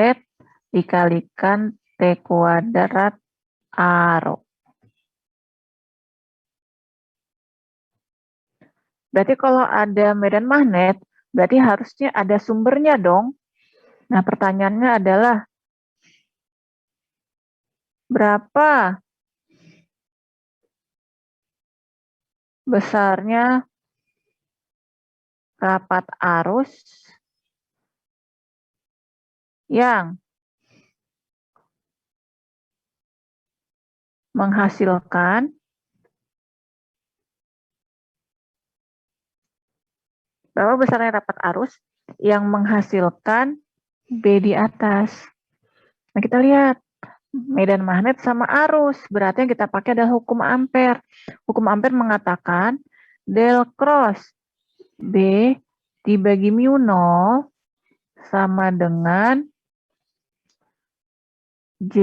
dikalikan T kuadrat A rho. Berarti kalau ada medan magnet, berarti harusnya ada sumbernya dong. Nah, pertanyaannya adalah berapa besarnya rapat arus yang menghasilkan B di atas. Nah, kita lihat medan magnet sama arus, berarti yang kita pakai adalah hukum Ampere. Hukum Ampere mengatakan del cross B dibagi mu 0 sama dengan J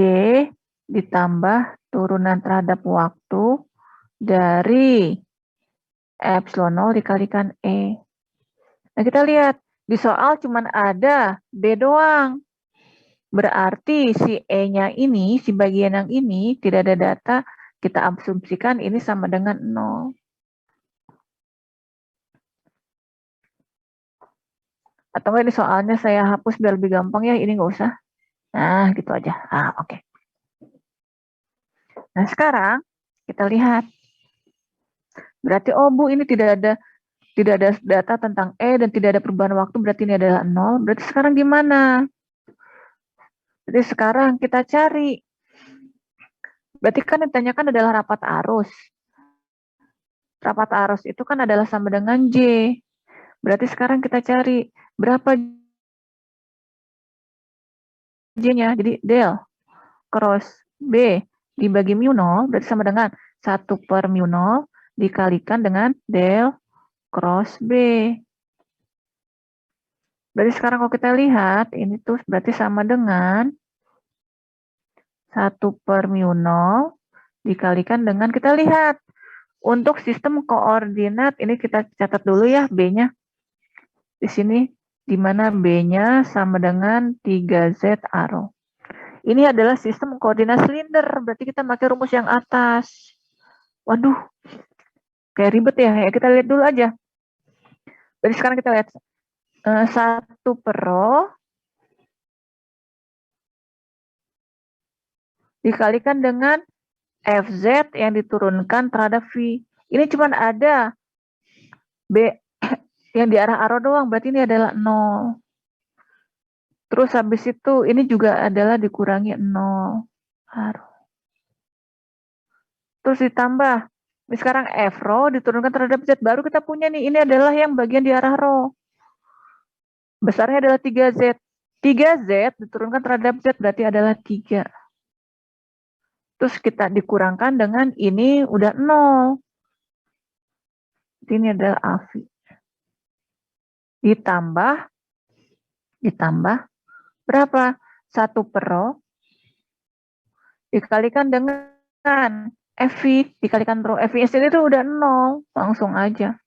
ditambah turunan terhadap waktu dari epsilon 0 dikalikan E. Nah, kita lihat di soal cuma ada B doang. Berarti si E-nya ini, si bagian yang ini tidak ada data, kita asumsikan ini sama dengan 0. Atau enggak ini soalnya saya hapus biar lebih gampang ya, ini nggak usah. Nah, gitu aja. Oke. Nah, sekarang kita lihat. Berarti, Bu, ini tidak ada data tentang E dan tidak ada perubahan waktu, berarti ini adalah 0. Berarti sekarang gimana? Jadi sekarang kita cari. Berarti kan yang ditanyakan adalah rapat arus. Rapat arus itu kan adalah sama dengan J. Berarti sekarang kita cari berapa J-nya. Jadi del cross B dibagi mu 0 berarti sama dengan 1 per mu 0 dikalikan dengan del cross B. Berarti sekarang kalau kita lihat, ini tuh berarti sama dengan 1 per mu 0 dikalikan dengan, kita lihat, untuk sistem koordinat, ini kita catat dulu ya B-nya. Di sini, di mana B-nya sama dengan 3Z arrow. Ini adalah sistem koordinat silinder, berarti kita pakai rumus yang atas. Waduh, kayak ribet ya. Kita lihat dulu aja. Jadi sekarang kita lihat 1 per rho dikalikan dengan FZ yang diturunkan terhadap V. Ini cuma ada B yang di arah arrow doang, berarti ini adalah 0. Terus habis itu ini juga adalah dikurangi 0 arrow. Terus ditambah, ini sekarang F rho diturunkan terhadap Z, baru kita punya nih, ini adalah yang bagian di arah rho. Besarnya adalah 3Z. 3Z diturunkan terhadap Z berarti adalah 3. Terus kita dikurangkan dengan ini udah 0. Ini adalah AV. Ditambah berapa? 1 per rho dikalikan dengan FV dikalikan rho. FV sendiri itu udah 0. Langsung aja.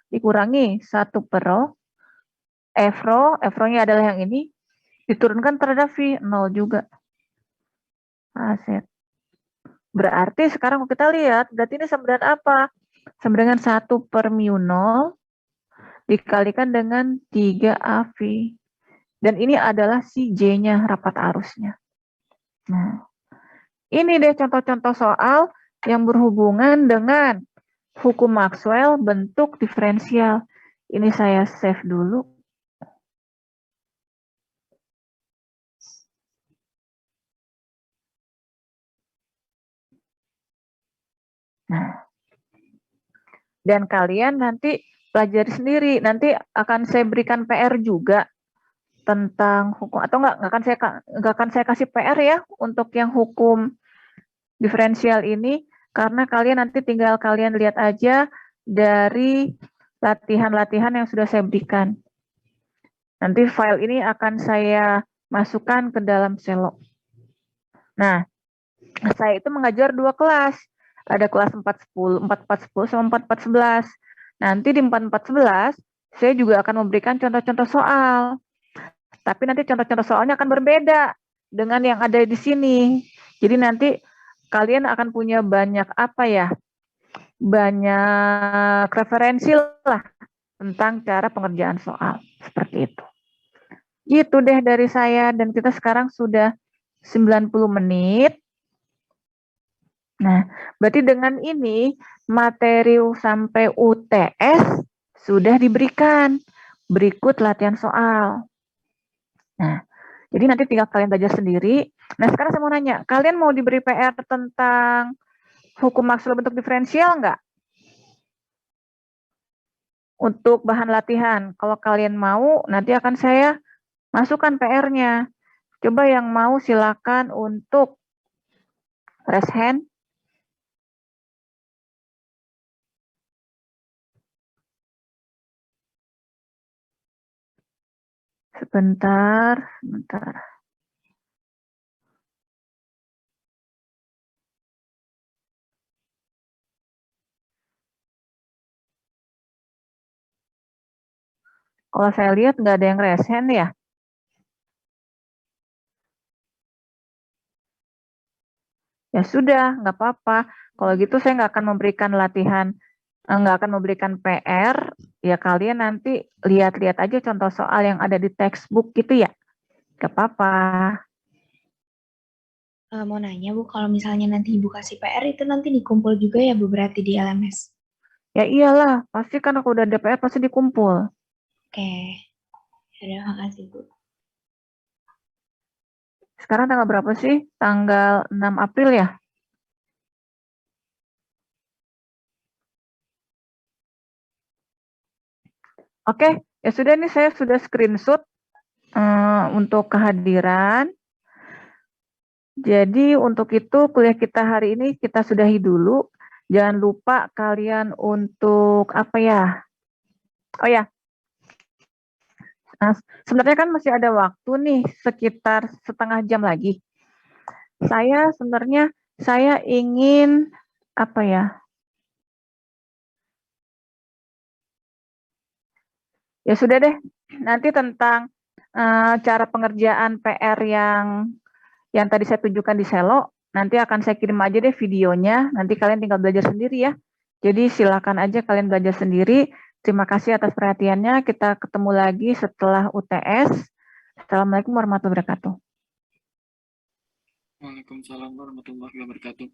Dikurangi 1 per rho. F rho-nya adalah yang ini. Diturunkan terhadap V, 0 juga. Aset. Berarti sekarang kita lihat, berarti ini sama dengan apa? Sama dengan 1 per mu 0 dikalikan dengan 3 AV. Dan ini adalah si J-nya, rapat arusnya. Nah, ini deh contoh-contoh soal yang berhubungan dengan hukum Maxwell bentuk diferensial. Ini saya save dulu. Nah, dan kalian nanti pelajari sendiri. Nanti akan saya berikan PR juga tentang hukum, atau nggak akan saya kasih PR ya untuk yang hukum diferensial ini, karena kalian nanti tinggal kalian lihat aja dari latihan-latihan yang sudah saya berikan. Nanti file ini akan saya masukkan ke dalam Selo. Nah, saya itu mengajar 2 kelas. Ada kelas 410, 4410 sama 4411. Nanti di 4411 saya juga akan memberikan contoh-contoh soal. Tapi nanti contoh-contoh soalnya akan berbeda dengan yang ada di sini. Jadi nanti kalian akan punya banyak apa ya? Banyak referensi lah tentang cara pengerjaan soal. Seperti itu. Gitu deh dari saya, dan kita sekarang sudah 90 menit. Nah, berarti dengan ini materi sampai UTS sudah diberikan. Berikut latihan soal. Nah, jadi nanti tinggal kalian belajar sendiri. Nah, sekarang saya mau nanya, kalian mau diberi PR tentang hukum maksimal bentuk diferensial nggak? Untuk bahan latihan. Kalau kalian mau, nanti akan saya masukkan PR-nya. Coba yang mau silakan untuk raise hand. Sebentar. Kalau saya lihat nggak ada yang raise hand ya. Ya sudah, nggak apa-apa. Kalau gitu saya nggak akan memberikan latihan, nggak akan memberikan PR. Ya kalian nanti lihat-lihat aja contoh soal yang ada di textbook gitu ya. Nggak apa-apa. Mau nanya Bu, kalau misalnya nanti Ibu kasih PR itu nanti dikumpul juga ya Bu berarti di LMS? Ya iyalah, pasti kan aku udah ada PR pasti dikumpul. Oke, ya makasih Bu. Sekarang tanggal berapa sih? Tanggal 6 April ya? Oke, ya sudah nih saya sudah screenshot untuk kehadiran. Jadi untuk itu kuliah kita hari ini kita sudahi dulu. Jangan lupa kalian untuk apa ya? Oh ya, sebenarnya kan masih ada waktu nih sekitar setengah jam lagi. Saya ingin apa ya? Ya sudah deh, nanti tentang cara pengerjaan PR yang tadi saya tunjukkan di Selo, nanti akan saya kirim aja deh videonya, nanti kalian tinggal belajar sendiri ya. Jadi silakan aja kalian belajar sendiri. Terima kasih atas perhatiannya, kita ketemu lagi setelah UTS. Assalamualaikum warahmatullahi wabarakatuh. Waalaikumsalam warahmatullahi wabarakatuh.